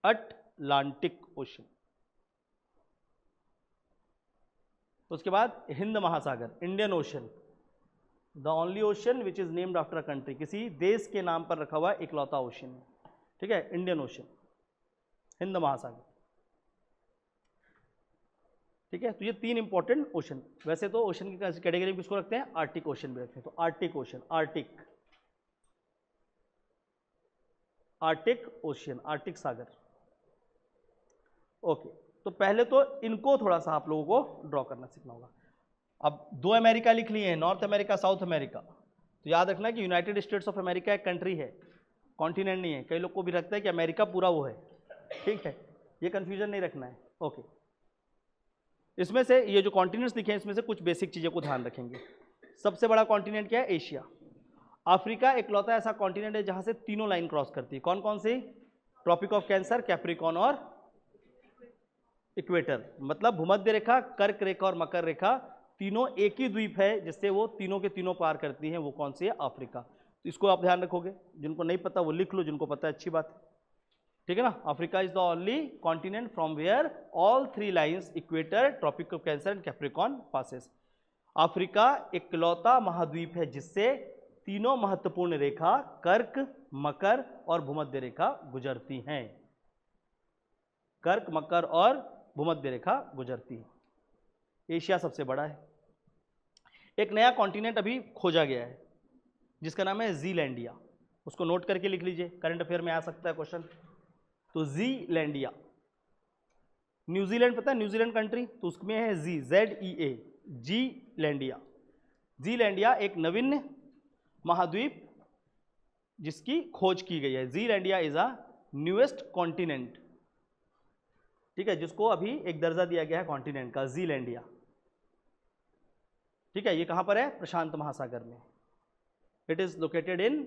Atlantic ocean. उसके बाद हिंद महासागर, Indian ocean, the only ocean which is named after a country. किसी देश के नाम पर रखा हुआ इकलौता ओशियन। ठीक है, इंडियन ओशियन, हिंद महासागर। ठीक है। तो ये 3 इंपॉर्टेंट ओशन। वैसे तो ओशन की कैटेगरी में किसको रखते हैं? आर्टिक ओशन भी रखते हैं। तो arctic ocean, arctic, arctic ocean, arctic सागर। ओके। तो पहले तो इनको थोड़ा सा आप लोगों को ड्रॉ करना सीखना होगा। अब 2 अमेरिका लिख लिए हैं, नॉर्थ अमेरिका, साउथ अमेरिका। तो याद रखना कि यूनाइटेड स्टेट्स ऑफ अमेरिका एक कंट्री है, कॉन्टिनेंट नहीं है। कई लोग को भी लगता है कि अमेरिका पूरा वो है, ठीक है, ये कंफ्यूजन नहीं रखना है। ओके, इसमें से ये जो कॉन्टिनेंट्स लिखे हैं इसमें से कुछ बेसिक चीज़ों को ध्यान रखेंगे। सबसे बड़ा कॉन्टिनेंट क्या है? एशिया। अफ्रीका इकलौता ऐसा कॉन्टिनेंट है जहां से तीनों लाइन क्रॉस करती है। कौन कौन सी? ट्रॉपिक ऑफ कैंसर, कैप्रिकॉर्न और इक्वेटर। मतलब भूमध्य रेखा, कर्क रेखा और मकर रेखा तीनों एक ही द्वीप है जिससे वो तीनों के तीनों पार करती हैं। वो कौन सी है? अफ्रीका। तो इसको आप ध्यान रखोगे, जिनको नहीं पता वो लिख लो, जिनको पता है अच्छी बात है, ठीक है ना। Africa is the only continent from where all three lines equator, Tropic of Cancer and Capricorn passes. Africa इकलौता महाद्वीप है जिससे तीनों महत्वपूर्ण रेखा कर्क, मकर और भूमध्य रेखा गुजरती हैं। कर्क, मकर और भूमध्य रेखा गुजरती है। एशिया सबसे बड़ा है। एक नया कॉन्टिनेंट अभी खोजा गया है जिसका नाम है जीलैंडिया। उसको नोट करके लिख लीजिए, करंट अफेयर में आ सकता है क्वेश्चन। तो जीलैंडिया, न्यूजीलैंड पता है, न्यूजीलैंड कंट्री, तो उसमें है ZEA, जीलैंडिया। जीलैंडिया एक नवीन महाद्वीप जिसकी खोज की गई है। Zealandia is a newest continent, ठीक है, जिसको अभी एक दर्जा दिया गया है कॉन्टिनेंट का, जीलैंडिया। ठीक है, ये कहां पर है? प्रशांत महासागर में। It is located in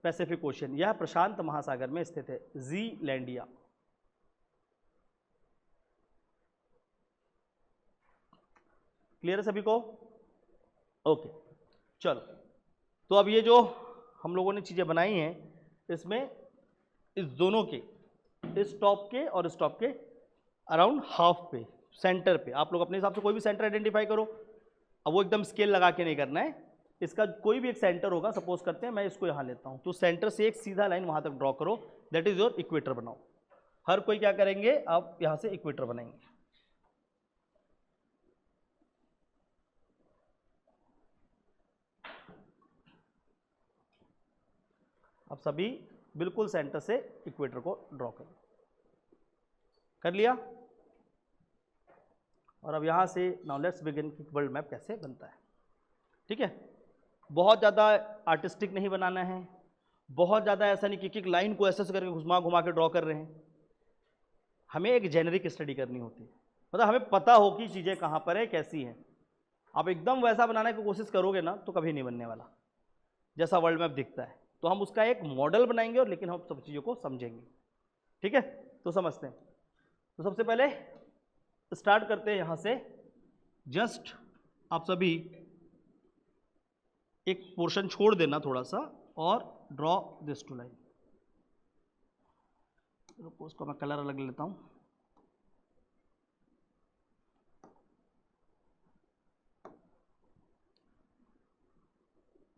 Pacific ocean. यह प्रशांत महासागर में स्थित है, जीलैंडिया। क्लियर है सभी को? ओके, चलो। तो अब ये जो हम लोगों ने चीजें बनाई हैं इसमें इस दोनों के, इस टॉप के और इस टॉप के अराउंड हाफ पे, सेंटर पे आप लोग अपने हिसाब से कोई भी सेंटर आइडेंटिफाई करो। अब वो एकदम स्केल लगा के नहीं करना है, इसका कोई भी एक सेंटर होगा। सपोज करते हैं मैं इसको यहाँ लेता हूँ, तो सेंटर से एक सीधा लाइन वहाँ तक ड्रॉ करो, दैट इज योर इक्वेटर बनाओ। हर कोई क्या करेंगे? आप यहाँ से इक्वेटर बनाएंगे। अब सभी बिल्कुल सेंटर से इक्वेटर को ड्रॉ करो। कर लिया? और अब यहाँ से नाउ लेट्स बिगिन कि वर्ल्ड मैप कैसे बनता है। ठीक है, बहुत ज़्यादा आर्टिस्टिक नहीं बनाना है, बहुत ज़्यादा ऐसा नहीं कि एक लाइन को ऐसे करके घुमा घुमा के ड्रॉ कर रहे हैं। हमें एक जेनरिक स्टडी करनी होती है, मतलब हमें पता हो कि चीज़ें कहाँ पर है, कैसी हैं। आप एकदम वैसा बनाने की कोशिश करोगे ना तो कभी नहीं बनने वाला जैसा वर्ल्ड मैप दिखता है। तो हम उसका एक मॉडल बनाएंगे और लेकिन हम सब चीज़ों को समझेंगे। ठीक है, तो समझते हैं। तो सबसे पहले स्टार्ट करते हैं यहाँ से। जस्ट आप सभी एक पोर्शन छोड़ देना थोड़ा सा और ड्रॉ दिस टू लाइन। उसको मैं कलर अलग लेता हूँ।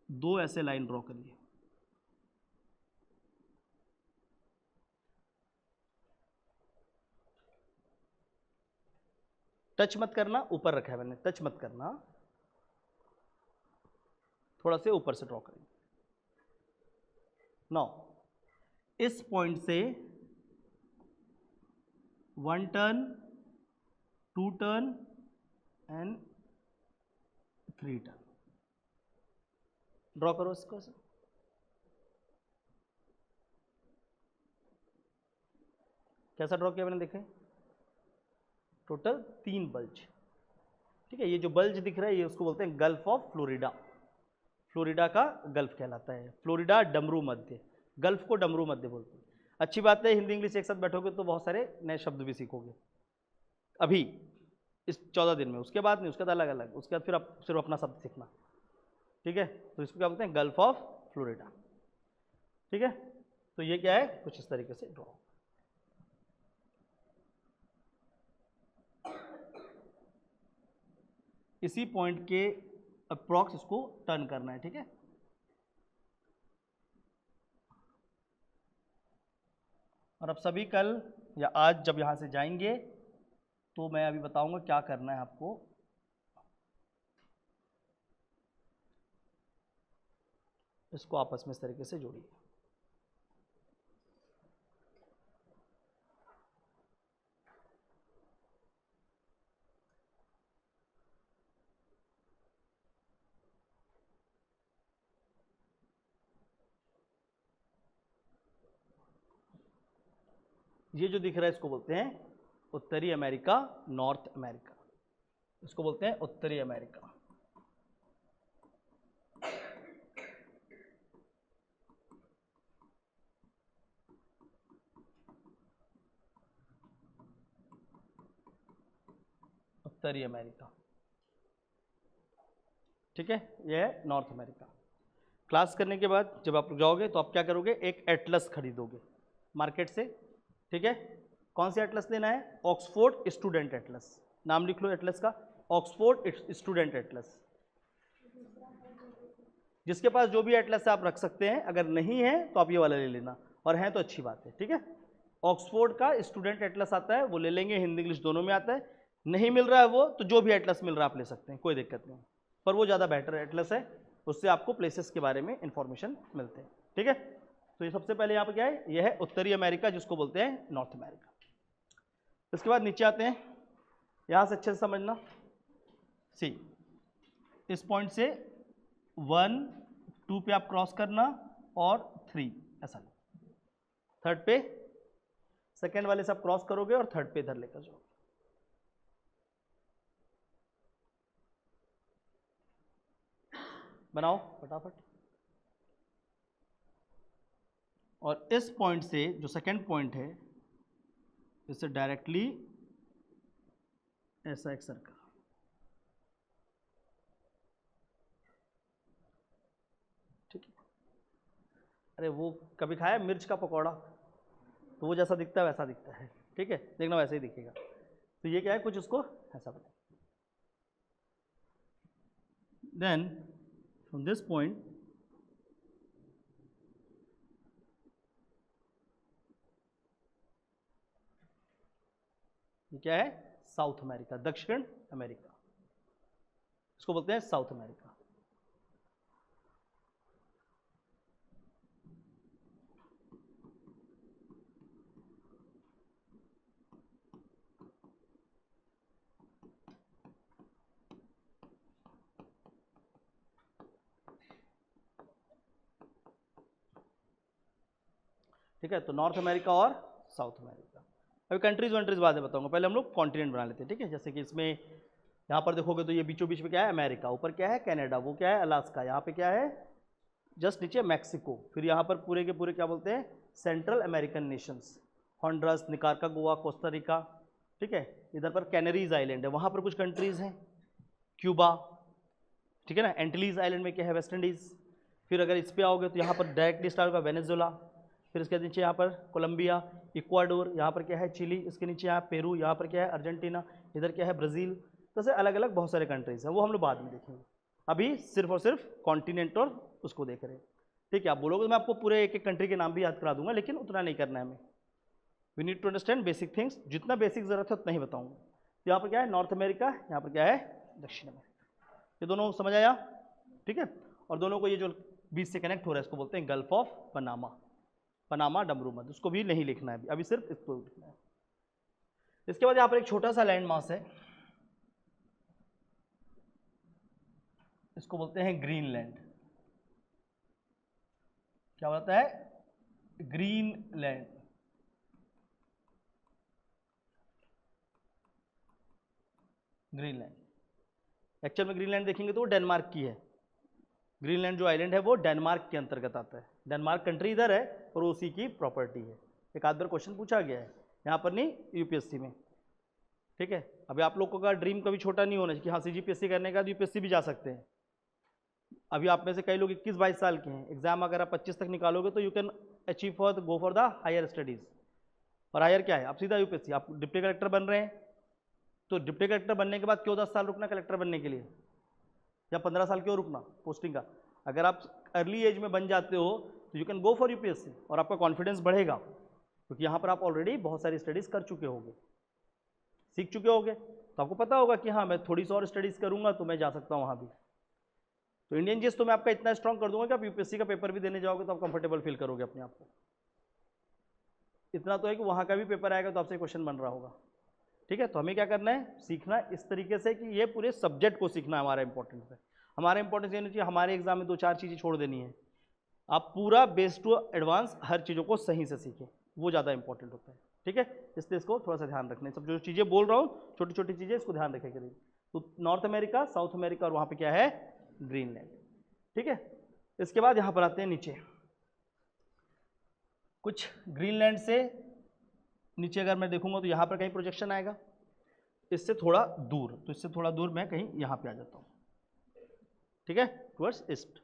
दो ऐसे लाइन ड्रॉ करिए। टच मत करना, ऊपर रखा है मैंने, टच मत करना, थोड़ा से ऊपर से ड्रॉ करेंगे। नाउ इस पॉइंट से 1 turn, 2 turn and 3 turn draw करो इसको से। कैसा ड्रॉ किया मैंने देखें? Total 3 bulge. ठीक है, ये जो बल्ज दिख रहा है ये उसको बोलते हैं गल्फ ऑफ फ्लोरिडा। फ्लोरिडा का गल्फ कहलाता है। फ्लोरिडा डमरू मध्य, गल्फ को डमरू मध्य बोलते हैं। अच्छी बात है, हिंदी इंग्लिश एक साथ बैठोगे तो बहुत सारे नए शब्द भी सीखोगे अभी इस 14 दिन में। उसके बाद नहीं, उसके बाद अलग अलग, उसके बाद फिर आप सिर्फ अपना शब्द सीखना। ठीक है, तो इसको क्या बोलते हैं? Gulf of Florida. ठीक है, तो ये क्या है? कुछ इस तरीके से ड्रॉ। इसी पॉइंट के अप्रॉक्स इसको टर्न करना है। ठीक है, और अब सभी कल या आज जब यहाँ से जाएंगे तो मैं अभी बताऊंगा क्या करना है आपको। इसको आपस में इस तरीके से जोड़िए। ये जो दिख रहा है इसको बोलते हैं उत्तरी अमेरिका, नॉर्थ अमेरिका, इसको बोलते हैं उत्तरी अमेरिका। उत्तरी अमेरिका, ठीक है, यह है नॉर्थ अमेरिका। क्लास करने के बाद जब आप जाओगे तो आप क्या करोगे, एक एटलस खरीदोगे मार्केट से, ठीक है। कौन सा एटलस लेना है, ऑक्सफोर्ड स्टूडेंट एटलस, नाम लिख लो एटलस का, ऑक्सफोर्ड स्टूडेंट एटलस। जिसके पास जो भी एटलस है आप रख सकते हैं, अगर नहीं है तो आप ये वाला ले लेना, और है तो अच्छी बात है, ठीक है। ऑक्सफोर्ड का स्टूडेंट एटलस आता है, वो ले लेंगे, हिंदी इंग्लिश दोनों में आता है। नहीं मिल रहा है वो तो जो भी एटलस मिल रहा है आप ले सकते हैं, कोई दिक्कत नहीं, पर वो ज़्यादा बेटर एटलस है, उससे आपको प्लेसेस के बारे में इंफॉर्मेशन मिलते हैं, ठीक है। तो ये सबसे पहले यहाँ पर क्या है, ये है उत्तरी अमेरिका जिसको बोलते हैं नॉर्थ अमेरिका। इसके बाद नीचे आते हैं, यहाँ से अच्छे से समझना, सी इस पॉइंट से 1 2 पे आप क्रॉस करना और 3 ऐसा, थर्ड पे सेकेंड वाले से आप क्रॉस करोगे और थर्ड पे इधर लेकर जाओ। बनाओ फटाफट। और इस पॉइंट से जो सेकेंड पॉइंट है, इससे डायरेक्टली ऐसा एक सर्कल, ठीक है। अरे वो कभी खाया मिर्च का पकौड़ा, तो वो जैसा दिखता है वैसा दिखता है, ठीक है, देखना वैसे ही दिखेगा। तो ये क्या है, कुछ उसको ऐसा बना, देन फ्रॉम दिस पॉइंट ये क्या है, साउथ अमेरिका, दक्षिण अमेरिका, इसको बोलते हैं साउथ अमेरिका। ठीक है, तो नॉर्थ अमेरिका और साउथ अमेरिका। अभी कंट्रीज वंट्रीज बाद में बताऊंगा, पहले हम लोग कॉन्टिनेंट बना लेते हैं, ठीक है। जैसे कि इसमें यहाँ पर देखोगे तो ये बीचों बीच में क्या है, अमेरिका, ऊपर क्या है कनाडा, वो क्या है अलास्का, यहाँ पे क्या है जस्ट नीचे मैक्सिको, फिर यहाँ पर पूरे के पूरे क्या बोलते हैं central American nations, Honduras, Nicaragua, गोवा, कोस्टा रिका, ठीक है। इधर पर कैनरीज आइलैंड है, वहाँ पर कुछ कंट्रीज हैं, क्यूबा, ठीक है ना। एंटिलीज आइलैंड में क्या है, वेस्ट इंडीज़। फिर अगर इस पर आओगे तो यहाँ पर डायरेक्टली स्टार्ट होगा वेनेजुला, फिर इसके नीचे यहाँ पर कोलंबिया, इक्वाडोर, यहाँ पर क्या है चिली, इसके नीचे यहाँ पेरू, यहाँ पर क्या है अर्जेंटीना, इधर क्या है ब्राज़ील। तो ऐसे अलग अलग बहुत सारे कंट्रीज हैं, वो हम लोग बाद में देखेंगे, अभी सिर्फ और सिर्फ कॉन्टिनेंट और उसको देख रहे हैं, ठीक है। आप बोलोगे तो मैं आपको पूरे एक एक कंट्री के नाम भी याद करा दूंगा, लेकिन उतना नहीं करना है हमें, we need to understand basic things, जितना बेसिक जरूरत है उतना ही बताऊंगा। तो यहाँ पर क्या है नॉर्थ अमेरिका, यहाँ पर क्या है दक्षिण अमेरिका, ये दोनों समझ आया, ठीक है। और दोनों को ये जो बीच से कनेक्ट हो रहा है इसको बोलते हैं गल्फ ऑफ पनामा, पनामा डमरू मध्य, उसको भी नहीं लिखना है अभी सिर्फ इसको लिखना है। इसके बाद यहाँ पर एक छोटा सा लैंड मास है, इसको बोलते हैं ग्रीनलैंड। क्या बोलता है ग्रीनलैंड, ग्रीनलैंड एक्चुअल में ग्रीनलैंड देखेंगे तो वो डेनमार्क की है, ग्रीनलैंड जो आइलैंड है वो डेनमार्क के अंतर्गत आता है, डेनमार्क कंट्री इधर है और उसी की प्रॉपर्टी है। एक आध बार क्वेश्चन पूछा गया है, यहाँ पर नहीं यूपीएससी में, ठीक है। अभी आप लोगों का ड्रीम कभी छोटा नहीं होना चाहिए कि हाँ सीजीपीएससी करने का यूपीएससी भी जा सकते हैं। अभी आप में से कई लोग 21-22 साल के हैं, एग्जाम अगर आप 25 तक निकालोगे तो you can achieve for go for the higher studies. और हायर क्या है, आप सीधा यूपीएससी, आप डिप्टी कलेक्टर बन रहे हैं तो डिप्टी कलेक्टर बनने के बाद क्यों 10 साल रुकना कलेक्टर बनने के लिए, या 15 साल क्यों रुकना पोस्टिंग का। अगर आप अर्ली एज में बन जाते हो तो you can go for UPSC और आपका कॉन्फिडेंस बढ़ेगा, क्योंकि यहाँ पर आप ऑलरेडी बहुत सारी स्टडीज़ कर चुके होंगे, सीख चुके होंगे, तो आपको पता होगा कि हाँ मैं थोड़ी सी और स्टडीज़ करूँगा तो मैं जा सकता हूँ वहाँ भी। तो इंडियन जीएस तो मैं आपका इतना स्ट्रांग कर दूंगा कि आप यूपीएससी का पेपर भी देने जाओगे तो आप कंफर्टेबल फील करोगे अपने आप को। इतना तो है कि वहाँ का भी पेपर आएगा तो आपसे क्वेश्चन बन रहा होगा, ठीक है। तो हमें क्या करना है, सीखना इस तरीके से कि ये पूरे सब्जेक्ट को सीखना हमारा इंपॉर्टेंस है। हमारा इंपॉर्टेंस ये नहीं चाहिए हमारे एग्जाम में 2-4 चीज़ें छोड़ देनी है, आप पूरा बेस टू एडवांस हर चीज़ों को सही से सीखें, वो ज़्यादा इंपॉर्टेंट होता है, ठीक है, इसलिए इसको थोड़ा सा ध्यान रखना है। सब जो चीज़ें बोल रहा हूँ छोटी छोटी चीज़ें, इसको ध्यान रखें करिए। तो नॉर्थ अमेरिका, साउथ अमेरिका और वहाँ पे क्या है, ग्रीनलैंड। ठीक है, इसके बाद यहाँ पर आते हैं नीचे। कुछ ग्रीनलैंड से नीचे अगर मैं देखूंगा तो यहाँ पर कहीं प्रोजेक्शन आएगा, इससे थोड़ा दूर, तो इससे थोड़ा दूर मैं कहीं यहाँ पे आ जाता हूँ। ठीक है, towards east.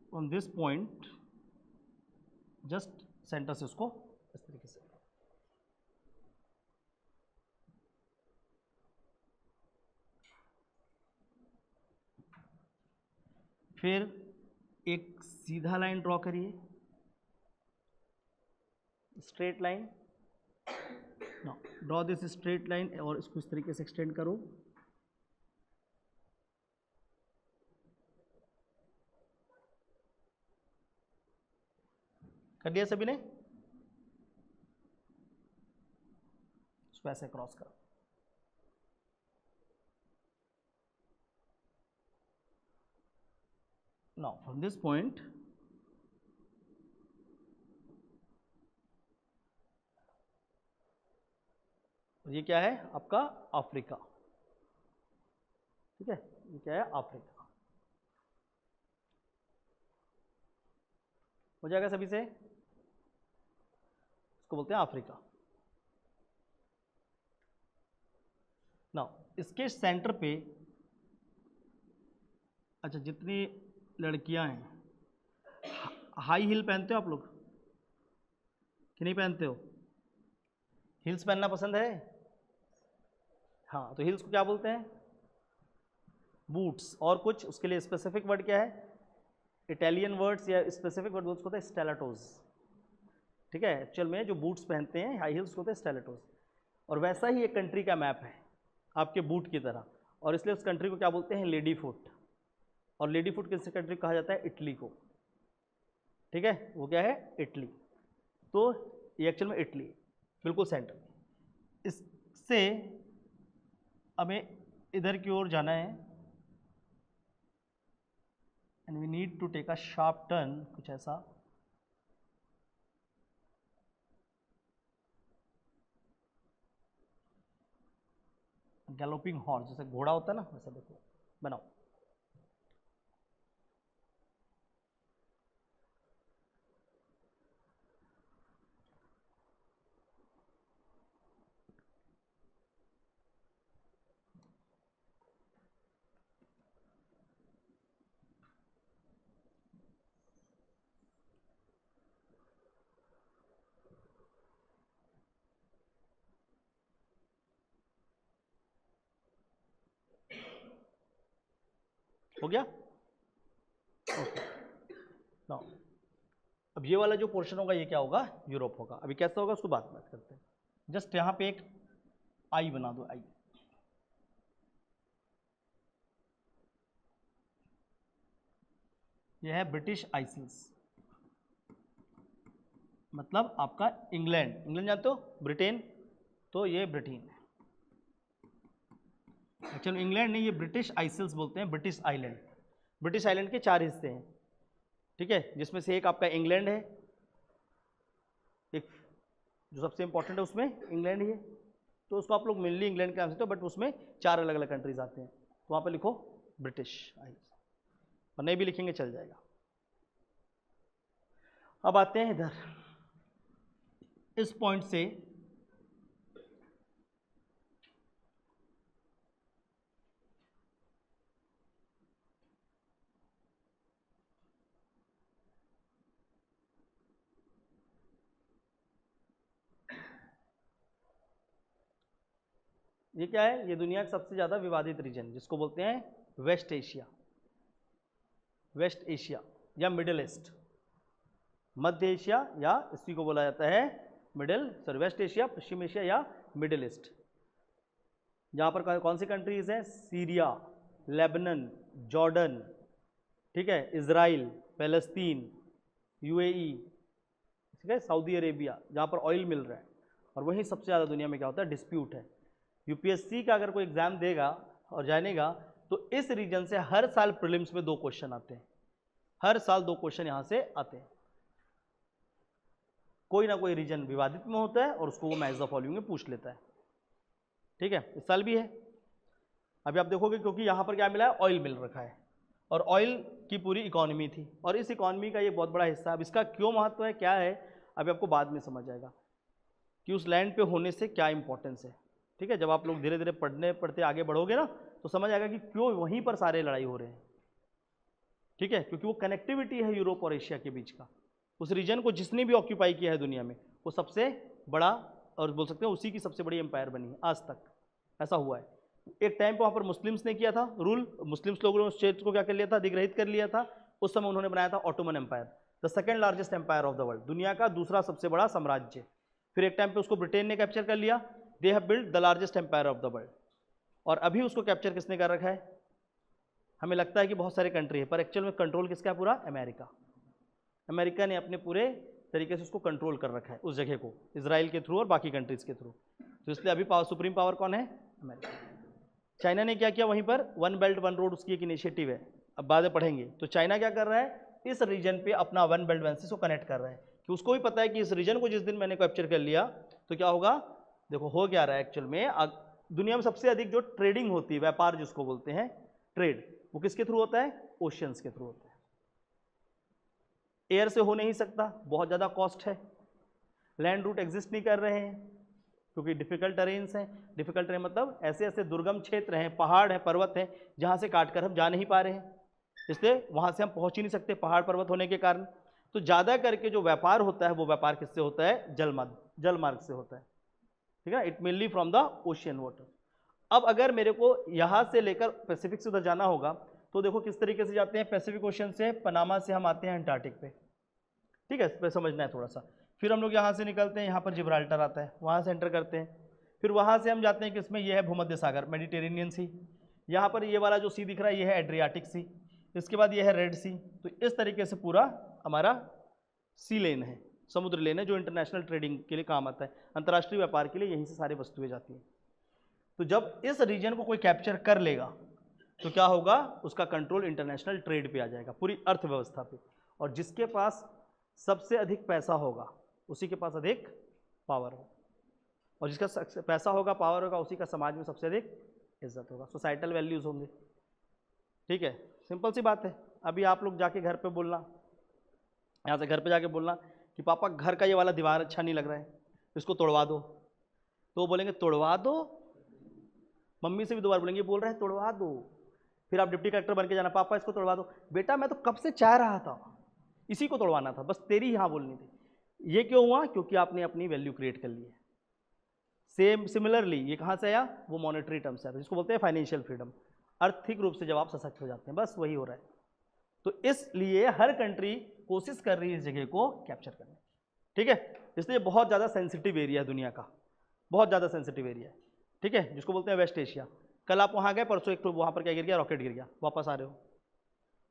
From this point just centre से उसको इस तरीके से, फिर एक सीधा लाइन ड्रॉ करिए, straight line. Now draw this straight line और इसको इस तरीके से एक्सटेंड करो। कर दिया सभी ने? इसको ऐसे क्रॉस करो। नाउ फ्रॉम दिस पॉइंट ये क्या है आपका, अफ्रीका। ठीक है, ये क्या है, अफ्रीका। हो जाएगा सभी से? इसको बोलते हैं अफ्रीका। नाउ इसके सेंटर पे, अच्छा जितनी लड़कियां हैं, हाई हील पहनते हो आप लोग कि नहीं पहनते हो? हील्स पहनना पसंद है? हाँ, तो हील्स को क्या बोलते हैं? बूट्स। और कुछ उसके लिए स्पेसिफिक वर्ड क्या है? इटालियन वर्ड्स या स्पेसिफिक वर्ड उसको होता है स्टेलाटोज। ठीक है, एक्चुअल में जो बूट्स पहनते हैं हाई हील्स होते हैं स्टेलाटोज। और वैसा ही एक कंट्री का मैप है आपके बूट की तरह, और इसलिए उस कंट्री को क्या बोलते हैं, लेडी फुट। और लेडी फुट किस कंट्री को कहा जाता है? इटली को। ठीक है, वो क्या है, इटली। तो ये एक्चुअल में इटली बिल्कुल सेंटर में। इससे हमें इधर की ओर जाना है, and we need to take a sharp turn, कुछ ऐसा। गैलोपिंग हॉर्स, जैसे घोड़ा होता है ना, वैसा देखो बनाओ। हो गया? ओके। नाउ अब ये वाला जो पोर्शन होगा ये क्या होगा, यूरोप होगा। अभी कैसा होगा उसको बात करते हैं। जस्ट यहाँ पे एक आई बना दो, आई। ये है ब्रिटिश आइसल्स, मतलब आपका इंग्लैंड। इंग्लैंड जानते हो, ब्रिटेन, तो ये ब्रिटेन है। चलो इंग्लैंड नहीं, ये ब्रिटिश आइसल्स बोलते हैं, ब्रिटिश आइलैंड। ब्रिटिश आइलैंड के 4 हिस्से हैं। ठीक है, जिसमें से एक आपका इंग्लैंड है, एक जो सबसे इंपॉर्टेंट है उसमें इंग्लैंड ही है। तो उसको आप लोग मेनली इंग्लैंड के नाम से, बट उसमें 4 अलग अलग कंट्रीज आते हैं। तो वहाँ पे लिखो ब्रिटिश आइलैंड, और नहीं भी लिखेंगे चल जाएगा। अब आते हैं इधर, इस पॉइंट से ये क्या है, ये दुनिया का सबसे ज़्यादा विवादित रीजन, जिसको बोलते हैं वेस्ट एशिया। वेस्ट एशिया या मिडिल ईस्ट, मध्य एशिया, या इसी को बोला जाता है वेस्ट एशिया, पश्चिम एशिया या मिडिल ईस्ट। जहाँ पर कौन सी कंट्रीज हैं? सीरिया, लेबनन, जॉर्डन, ठीक है, इजराइल, पैलेस्तीन, यूएई, ठीक है, सऊदी अरेबिया, जहाँ पर ऑयल मिल रहा है। और वहीं सबसे ज़्यादा दुनिया में क्या होता है, डिस्प्यूट है। यूपीएससी का अगर कोई एग्जाम देगा और जानेगा तो इस रीजन से हर साल प्रीलिम्स में 2 क्वेश्चन आते हैं। हर साल 2 क्वेश्चन यहाँ से आते हैं। कोई ना कोई रीजन विवादित में होता है और उसको वो मैच द फॉलोइंग में पूछ लेता है। ठीक है, इस साल भी है। अभी आप देखोगे क्योंकि यहाँ पर क्या मिला है, ऑयल मिल रखा है और ऑयल की पूरी इकोनॉमी थी और इस इकोनॉमी का ये बहुत बड़ा हिस्सा। अब इसका क्यों महत्व है, क्या है, अभी आपको बाद में समझ आएगा कि उस लैंड पे होने से क्या इंपॉर्टेंस है। ठीक है, जब आप लोग धीरे धीरे पढ़ते आगे बढ़ोगे ना तो समझ आएगा कि क्यों वहीं पर सारे लड़ाई हो रहे हैं। ठीक है, क्योंकि वो कनेक्टिविटी है यूरोप और एशिया के बीच का। उस रीजन को जिसने भी ऑक्यूपाई किया है दुनिया में वो सबसे बड़ा, और बोल सकते हैं उसी की सबसे बड़ी एम्पायर बनी है आज तक, ऐसा हुआ है। एक टाइम पे वहाँ पर मुस्लिम्स ने किया था रूल, मुस्लिम्स लोगों ने उस क्षेत्र को क्या कर लिया था, अधिग्रहित कर लिया था। उस समय उन्होंने बनाया था Ottoman empire, the second largest empire of the world, दुनिया का दूसरा सबसे बड़ा साम्राज्य। फिर एक टाइम पे उसको ब्रिटेन ने कैप्चर कर लिया, they have build the largest empire of the world. और अभी उसको कैप्चर किसने कर रखा है, हमें लगता है कि बहुत सारे कंट्री है, पर एक्चुअल में कंट्रोल किसका है पूरा, अमेरिका। अमेरिका ने अपने पूरे तरीके से उसको कंट्रोल कर रखा है उस जगह को, इजराइल के थ्रू और बाकी कंट्रीज के थ्रू। तो इसलिए अभी सुप्रीम पावर कौन है, अमेरिका। चाइना ने क्या किया वहीं पर, वन बेल्ट वन रोड उसकी एक इनिशिएटिव है, अब बाद में पढ़ेंगे। तो चाइना क्या कर रहा है, इस रीजन पे अपना वन बेल्ट वन सिक्स को कनेक्ट कर रहा है कि उसको भी पता है कि इस रीजन को जिस दिन मैंने कैप्चर कर लिया तो क्या होगा। देखो हो क्या रहा है एक्चुअल में, दुनिया में सबसे अधिक जो ट्रेडिंग होती है, व्यापार जिसको बोलते हैं ट्रेड, वो किसके थ्रू होता है, ओशियंस के थ्रू होता है। एयर से हो नहीं सकता, बहुत ज़्यादा कॉस्ट है, लैंड रूट एग्जिस्ट नहीं कर रहे हैं क्योंकि डिफिकल्ट टेरेन्स हैं। डिफिकल्ट टेरेन मतलब ऐसे ऐसे दुर्गम क्षेत्र हैं, पहाड़ हैं, पर्वत हैं, जहाँ से काट कर हम जा नहीं पा रहे हैं, इसलिए वहाँ से हम पहुँच ही नहीं सकते पहाड़ पर्वत होने के कारण। तो ज़्यादा करके जो व्यापार होता है वो व्यापार किससे होता है, जल मार्ग से होता है। ठीक है, it mainly from the ocean water. अब अगर मेरे को यहाँ से लेकर पैसिफिक से उधर जाना होगा तो देखो किस तरीके से जाते हैं, पैसिफिक ओशन से पनामा से हम आते हैं अंटार्कटिक पे। ठीक है, इस पर समझना है थोड़ा सा। फिर हम लोग यहाँ से निकलते हैं, यहाँ पर जिब्राल्टर आता है, वहाँ से एंटर करते हैं। फिर वहाँ से हम जाते हैं कि इसमें यह है भूमध्य सागर, मेडिटेरेनियन सी। यहाँ पर ये वाला जो सी दिख रहा है ये है एड्रियाटिक सी, इसके बाद ये है रेड सी। तो इस तरीके से पूरा हमारा सी लेन है, समुद्र लेन है, जो इंटरनेशनल ट्रेडिंग के लिए काम आता है, अंतर्राष्ट्रीय व्यापार के लिए यहीं से सारी वस्तुएं जाती हैं। तो जब इस रीजन को कोई कैप्चर कर लेगा तो क्या होगा, उसका कंट्रोल इंटरनेशनल ट्रेड पे आ जाएगा, पूरी अर्थव्यवस्था पे। और जिसके पास सबसे अधिक पैसा होगा उसी के पास अधिक पावर होगा, और जिसका पैसा होगा पावर होगा उसी का समाज में सबसे अधिक इज्जत होगा, सोसाइटल वैल्यूज होंगे। ठीक है, सिंपल सी बात है। अभी आप लोग जाके घर पे बोलना, यहाँ से घर पे जाके बोलना कि पापा घर का ये वाला दीवार अच्छा नहीं लग रहा है, इसको तोड़वा दो, तो वो बोलेंगे तोड़वा दो। मम्मी से भी 2 बार बोलेंगे, बोल रहा है तोड़वा दो। फिर आप डिप्टी कलेक्टर बन के जाना, पापा इसको तोड़वा दो। बेटा मैं तो कब से चाह रहा था, इसी को तोड़वाना था, बस तेरी यहाँ बोलनी थी। ये क्यों हुआ, क्योंकि आपने अपनी वैल्यू क्रिएट कर ली है। सेम सिमिलरली ये कहाँ से आया, वो मॉनेटरी टर्म से आया, जिसको बोलते हैं फाइनेंशियल फ्रीडम। आर्थिक रूप से जब आप सशक्त हो जाते हैं, बस वही हो रहा है। तो इसलिए हर कंट्री कोशिश कर रही है इस जगह को कैप्चर करने की। ठीक है, इसलिए बहुत ज़्यादा सेंसिटिव एरिया है दुनिया का, बहुत ज़्यादा सेंसिटिव एरिया है। ठीक है, जिसको बोलते हैं वेस्ट एशिया। कल आप वहाँ गए, परसों एक तो वहाँ पर क्या गिर गया, रॉकेट गिर गया, वापस आ रहे हो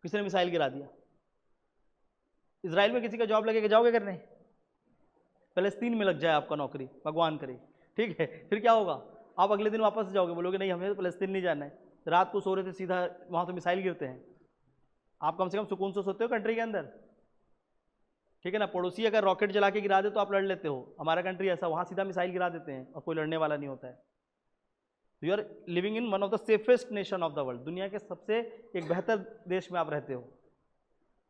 किसी ने मिसाइल गिरा दिया। इजराइल में किसी का जॉब लगेगा, जाओगे करने, फलस्तीन में लग जाए आपका नौकरी, भगवान करे। ठीक है, फिर क्या होगा, आप अगले दिन वापस जाओगे, बोलोगे नहीं हमें तो फलस्तीन नहीं जाना है। रात को सो रहे थे, सीधा वहाँ तो मिसाइल गिरते हैं, आप कम से कम सुकून से सोते हो कंट्री के अंदर। ठीक है ना, पड़ोसी अगर रॉकेट जला के गिरा दे तो आप लड़ लेते हो, हमारा कंट्री ऐसा, वहाँ सीधा मिसाइल गिरा देते हैं और कोई लड़ने वाला नहीं होता है। You are living in one of the safest nation of the world, दुनिया के सबसे एक बेहतर देश में आप रहते हो,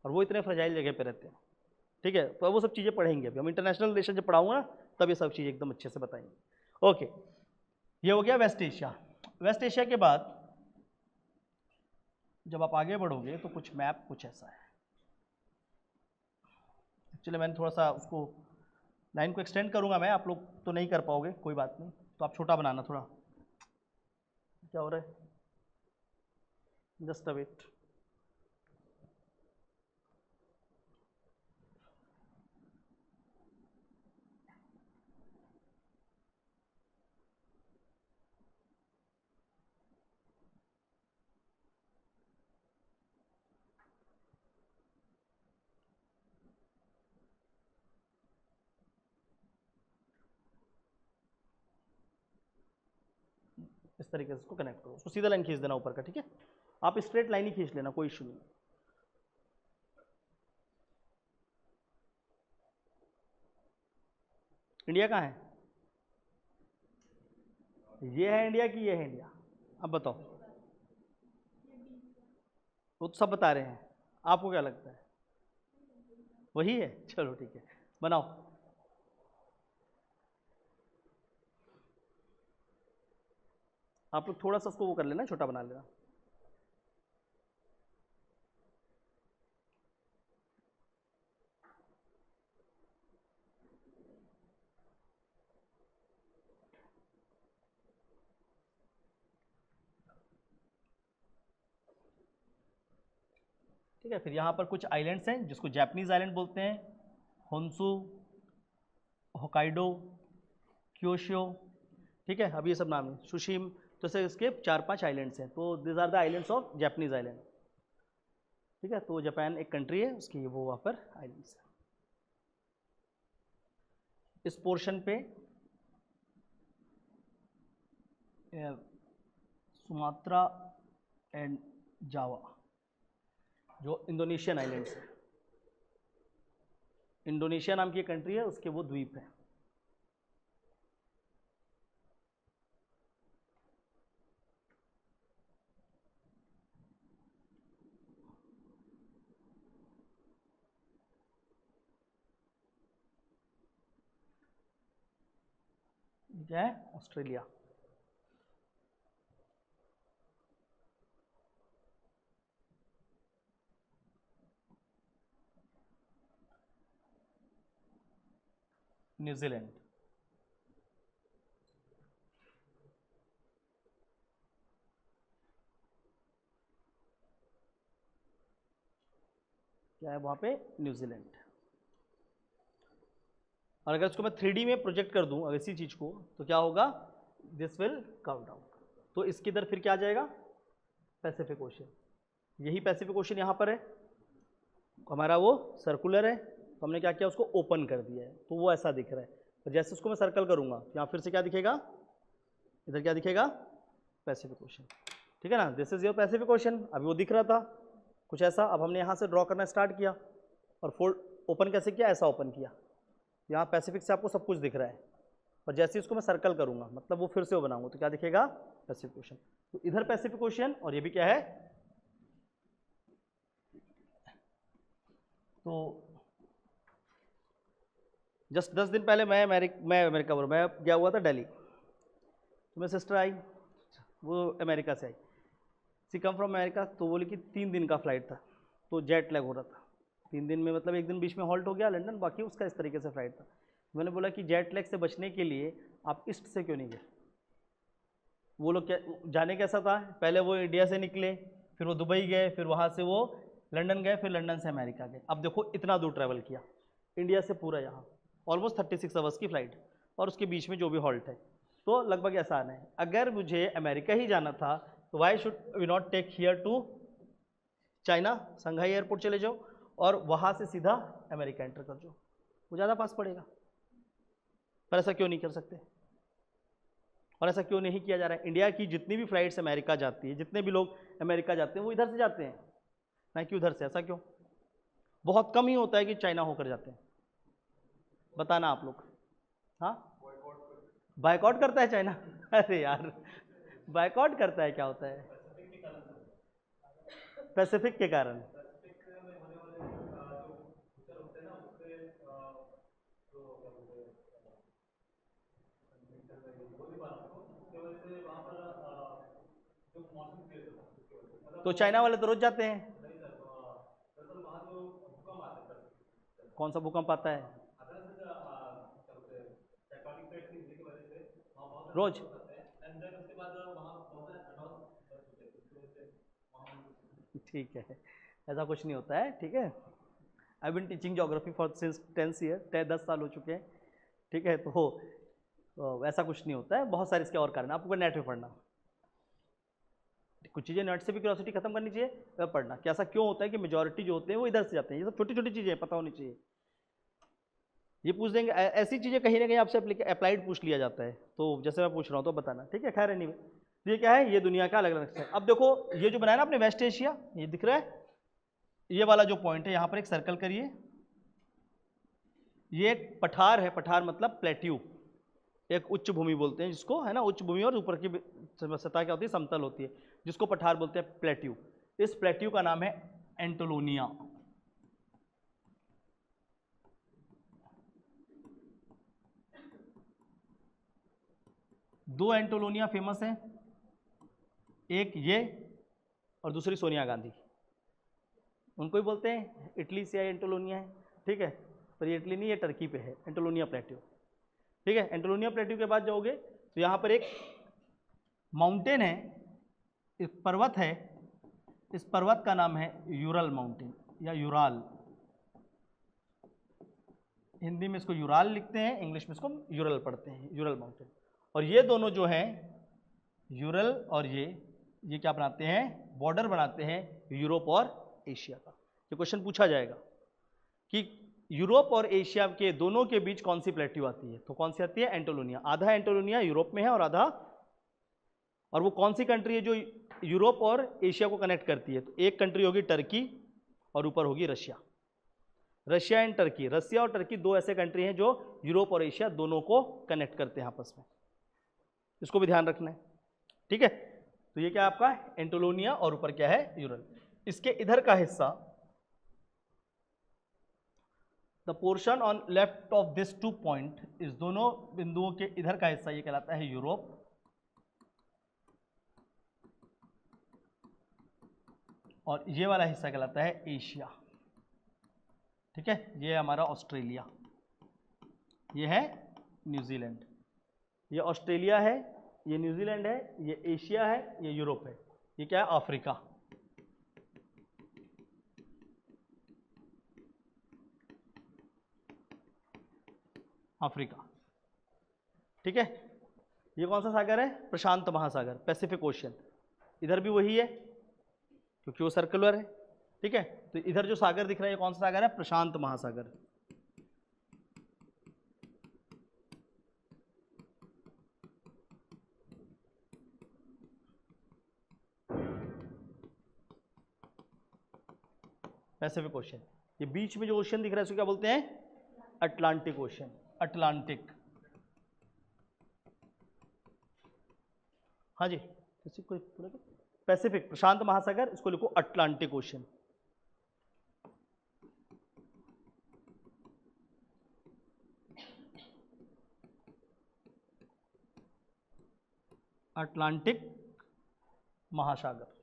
और वो इतने फ्रजाइल जगह पे रहते हैं। ठीक है, तो वो सब चीज़ें पढ़ेंगे अभी हम, इंटरनेशनल रिलेशन जब पढ़ाऊंगा ना तब ये सब चीज़ें एकदम अच्छे से बताएंगे। ओके, ये हो गया वेस्ट एशिया। वेस्ट एशिया के बाद जब आप आगे बढ़ोगे तो कुछ मैप कुछ ऐसा है। एक्चुअली मैंने थोड़ा सा उसको लाइन को एक्सटेंड करूंगा मैं, आप लोग तो नहीं कर पाओगे, कोई बात नहीं, तो आप छोटा बनाना थोड़ा। क्या हो रहा है, जस्ट अ वेट। इस तरीके से इसको कनेक्ट करो, उसको सीधा लाइन खींच देना ऊपर का। ठीक है, आप स्ट्रेट लाइन ही खींच लेना, कोई इशू नहीं। इंडिया कहाँ है? ये है इंडिया कि ये है इंडिया? अब बताओ। वो तो सब बता रहे हैं, आपको क्या लगता है? वही है? चलो ठीक है, बनाओ। आप लोग थोड़ा सा उसको वो कर लेना, छोटा बना लेना। ठीक है, फिर यहाँ पर कुछ आइलैंड्स हैं जिसको जापानीज आइलैंड बोलते हैं, होन्सू, होकाइडो, क्योशियो। ठीक है, अब ये सब नाम है, सुशीम। तो सर इसके 4-5 आइलैंड्स हैं, तो this are the islands of Japanese island. ठीक है, तो जापान एक कंट्री है, उसकी वो वहाँ पर आइलैंड्स है। इस पोर्शन पे सुमात्रा एंड जावा, जो इंडोनेशियन आइलैंड्स है, इंडोनेशिया नाम की कंट्री है, उसके वो द्वीप है। क्या है? ऑस्ट्रेलिया। न्यूजीलैंड। क्या है वहाँ पे? न्यूजीलैंड। और अगर इसको मैं 3D में प्रोजेक्ट कर दूं अगर इसी चीज़ को, तो क्या होगा? This will come down. तो इसके इधर फिर क्या आ जाएगा? Pacific ocean. यही पैसिफिक ओशन यहाँ पर है, हमारा वो सर्कुलर है, तो हमने क्या किया? उसको ओपन कर दिया है, तो वो ऐसा दिख रहा है। तो जैसे उसको मैं सर्कल करूँगा, यहाँ फिर से क्या दिखेगा? इधर क्या दिखेगा? Pacific ocean. ठीक है ना, this is your Pacific ocean. अभी वो दिख रहा था कुछ ऐसा, अब हमने यहाँ से ड्रॉ करना स्टार्ट किया, और फोल्ड ओपन कैसे किया? ऐसा ओपन किया। यहाँ पैसिफिक से आपको सब कुछ दिख रहा है, और जैसे इसको मैं सर्कल करूँगा, मतलब वो फिर से वो बनाऊंगा, तो क्या दिखेगा? Pacific ocean. तो इधर पैसिफिक ओशन, और ये भी क्या है? तो जस्ट 10 दिन पहले मैं अमेरिका मैं गया हुआ था दिल्ली, तो मेरी सिस्टर आई, वो अमेरिका से आई, सी कम फ्रॉम अमेरिका, तो बोली कि 3 दिन का फ्लाइट था, तो जेट लैग हो रहा था 3 दिन में, मतलब एक दिन बीच में हॉल्ट हो गया लंदन, बाकी उसका इस तरीके से फ्लाइट था। मैंने बोला कि जेट लैग से बचने के लिए आप ईस्ट से क्यों नहीं गए? वो लोग क्या जाने कैसा था, पहले वो इंडिया से निकले, फिर वो दुबई गए, फिर वहाँ से वो लंदन गए, फिर लंदन से अमेरिका गए। अब देखो इतना दूर ट्रैवल किया इंडिया से पूरा यहाँ, ऑलमोस्ट 36 आवर्स की फ़्लाइट, और उसके बीच में जो भी हॉल्ट है, तो लगभग आसान है। अगर मुझे अमेरिका ही जाना था, तो why should we not take here to China, Shanghai airport चले जाओ, और वहाँ से सीधा अमेरिका एंटर कर जाओ, वो ज़्यादा पास पड़ेगा। पर ऐसा क्यों नहीं कर सकते, और ऐसा क्यों नहीं किया जा रहा है? इंडिया की जितनी भी फ्लाइट्स अमेरिका जाती है, जितने भी लोग अमेरिका जाते हैं, वो इधर से जाते हैं, ना कि उधर से। ऐसा क्यों? बहुत कम ही होता है कि चाइना होकर जाते हैं, बताना आप लोग। हाँ, बायकॉट करता है चाइना? अरे यार, बायकॉट करता है क्या होता है? पैसिफिक के कारण। तो चाइना वाले तो रोज जाते हैं। कौन सा भूकंप आता है? रोज? ठीक है, ऐसा कुछ नहीं होता है। ठीक है, I been teaching geography for since 10 year, 10 साल हो चुके हैं। ठीक है, तो ऐसा कुछ नहीं होता है, बहुत सारे इसके और कारण। आपको नेट पे पढ़ना, कुछ चीज़ें नेट से भी क्यूरियोसिटी खत्म करनी चाहिए, वह पढ़ना कि ऐसा क्यों होता है कि मेजोरिटी जो होते हैं वो इधर से जाते हैं। ये सब छोटी छोटी चीज़ें पता होनी चाहिए। ये पूछ देंगे, ऐसी चीज़ें कहीं ना कहीं आपसे अप्लाइड पूछ लिया जाता है, तो जैसे मैं पूछ रहा हूँ तो बताना। ठीक है, खैर नहीं, तो ये क्या है? ये दुनिया का अलग अलग है। अब देखो ये जो बनाया ना आपने वेस्ट एशिया, ये दिख रहा है, ये वाला जो पॉइंट है, यहाँ पर एक सर्कल करिए, ये एक पठार है, पठार मतलब प्लेट्यू, एक उच्च भूमि बोलते हैं जिसको, है ना, उच्च भूमि और ऊपर की सतह क्या होती है, समतल होती है, जिसको पठार बोलते हैं, प्लेट्यू। इस प्लेट्यू का नाम है एंटोलोनिया। दो एंटोलोनिया फेमस हैं, एक ये और दूसरी सोनिया गांधी। उनको ही बोलते हैं इटली से आई एंटोलोनिया है, ठीक है, पर ये इटली नहीं, ये टर्की पे है, एंटोलोनिया प्लेट्यू, ठीक है। एंटोलोनिया प्लेट्यू के बाद जाओगे तो यहाँ पर एक माउंटेन है, एक पर्वत है, इस पर्वत का नाम है यूरल माउंटेन या यूराल। हिंदी में इसको यूराल लिखते हैं, इंग्लिश में इसको यूरल पढ़ते हैं, यूरल माउंटेन। और ये दोनों जो हैं, यूरल और ये क्या बनाते हैं, बॉर्डर बनाते हैं यूरोप और एशिया का। ये क्वेश्चन पूछा जाएगा कि यूरोप और एशिया के दोनों के बीच कौन सी प्लेट्यू आती है, तो कौन सी आती है, एंटोलोनिया। आधा एंटोलोनिया यूरोप में है और आधा, और वो कौन सी कंट्री है जो यूरोप और एशिया को कनेक्ट करती है, तो एक कंट्री होगी टर्की और ऊपर होगी Russia. Russia and Turkey, Russia और टर्की दो ऐसे कंट्री हैं जो यूरोप और एशिया दोनों को कनेक्ट करते हैं आपस में, इसको भी ध्यान रखना है, ठीक है। तो ये क्या है आपका एंटोलोनिया और ऊपर क्या है, यूरल। इसके इधर का हिस्सा, the portion on left of this two point, इस दोनों बिंदुओं के इधर का हिस्सा ये कहलाता है यूरोप, और ये वाला हिस्सा कहलाता है एशिया, ठीक है। ये हमारा ऑस्ट्रेलिया, ये है न्यूजीलैंड, ये ऑस्ट्रेलिया है, ये न्यूजीलैंड है, ये एशिया है, ये यूरोप है, ये क्या है, अफ्रीका। अफ्रीका, ठीक है। ये कौन सा सागर है, प्रशांत महासागर, पैसिफिक ओशियन। इधर भी वही है क्योंकि वो सर्कुलर है, ठीक है। तो इधर जो सागर दिख रहा है ये कौन सा सागर है, प्रशांत महासागर। Pacific ocean. ये बीच में जो ओशियन दिख रहा है इसको क्या बोलते हैं, अटलांटिक ओशियन, अटलांटिक। हाँ जी, किसी को पूरा पैसिफिक, प्रशांत महासागर, इसको लिखो अटलांटिक ओशियन। अटलांटिक महासागर,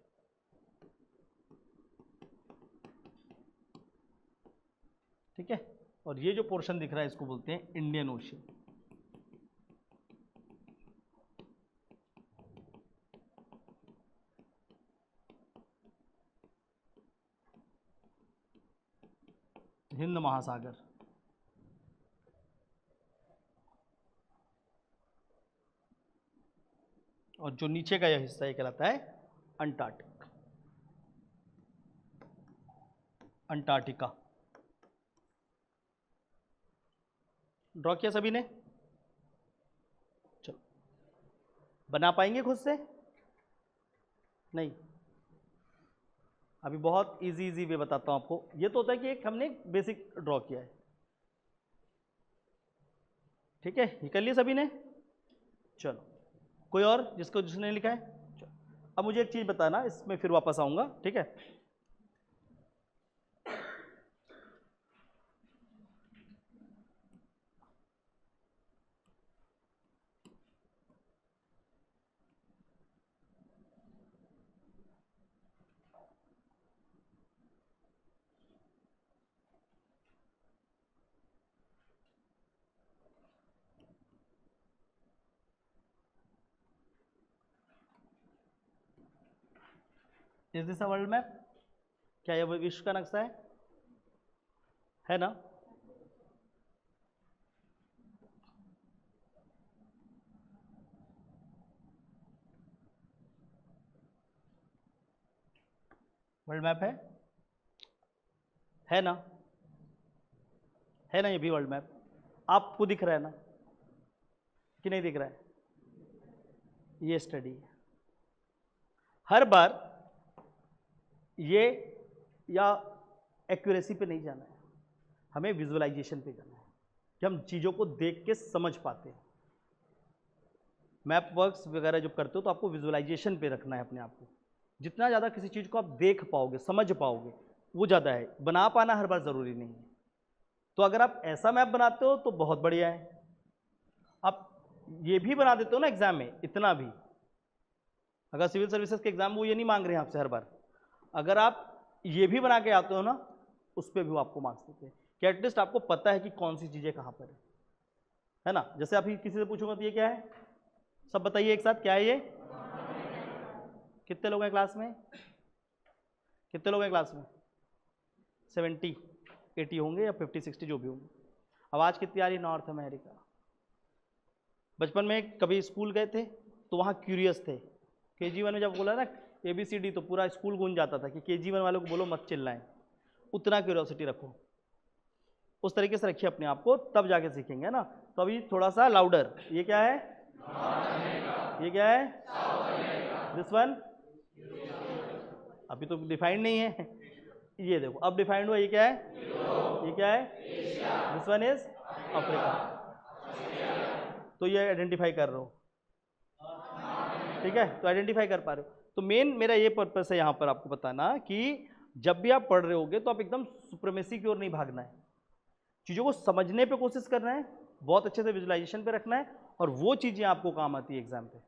ठीक है। और ये जो पोर्शन दिख रहा है इसको बोलते हैं इंडियन ओशियन। हिंद महासागर, और जो नीचे का यह हिस्सा ये कहलाता है अंटार्कटिक, अंटार्कटिका। ड्रॉ किया सभी ने, चलो बना पाएंगे खुद से, नहीं, अभी बहुत इजी इजी वे बताता हूं आपको। ये तो होता है कि एक हमने बेसिक ड्रॉ किया है, ठीक है, ये कर लिया सभी ने। चलो कोई और जिसने लिखा है, चलो अब मुझे एक चीज बताना, इसमें फिर वापस आऊंगा, ठीक है। Is this a world map, क्या यह विश्व का नक्शा है ना। वर्ल्ड मैप है ना, है ना, ये भी वर्ल्ड मैप आपको दिख रहा है ना, कि नहीं दिख रहा है। ये स्टडी है, हर बार ये या एक्यूरेसी पे नहीं जाना है, हमें विजुअलाइजेशन पे जाना है। कि हम चीज़ों को देख के समझ पाते हैं। मैप वर्क्स वगैरह जब करते हो तो आपको विजुअलाइजेशन पे रखना है अपने आप को। जितना ज़्यादा किसी चीज़ को आप देख पाओगे, समझ पाओगे, वो ज़्यादा है। बना पाना हर बार ज़रूरी नहीं है। तो अगर आप ऐसा मैप बनाते हो तो बहुत बढ़िया है। आप ये भी बना देते हो ना एग्जाम में, इतना भी, अगर सिविल सर्विसेज के एग्जाम में वो ये नहीं मांग रहे हैं आपसे हर बार, अगर आप ये भी बना के आते हो ना, उस पर भी वो आपको मार्क्स देते हैं कि एटलीस्ट आपको पता है कि कौन सी चीज़ें कहाँ पर है ना। जैसे आप किसी से पूछूंगा तो ये क्या है, सब बताइए एक साथ, क्या है ये? कितने लोग हैं क्लास में? कितने लोग हैं क्लास में? 70-80 होंगे या 50-60 जो भी होंगे। आवाज़ कितनी आ रही? North America. बचपन में कभी स्कूल गए थे तो वहाँ क्यूरियस थे। KG1 में जब बोला ना ABCD तो पूरा स्कूल गूंज जाता था कि KG1 वालों को बोलो मत चिल्लाएं। उतना क्यूरियोसिटी रखो, उस तरीके से रखिए अपने आप को, तब जाके सीखेंगे ना। तो अभी थोड़ा सा लाउडर, ये क्या है? ये क्या है? दिस वन अभी तो डिफाइंड नहीं है। ये देखो अब डिफाइंड हुआ। ये क्या है? ये क्या है? This one is Africa. तो ये आइडेंटिफाई कर रहे हो, ठीक है? तो आइडेंटिफाई कर पा रहे हो। तो मेन मेरा ये पर्पस है यहाँ पर आपको बताना कि जब भी आप पढ़ रहे होगे तो आप एकदम सुप्रीमेसी की ओर नहीं भागना है, चीज़ों को समझने पे कोशिश करना है, बहुत अच्छे से विजुअलाइजेशन पे रखना है, और वो चीज़ें आपको काम आती है एग्जाम पे,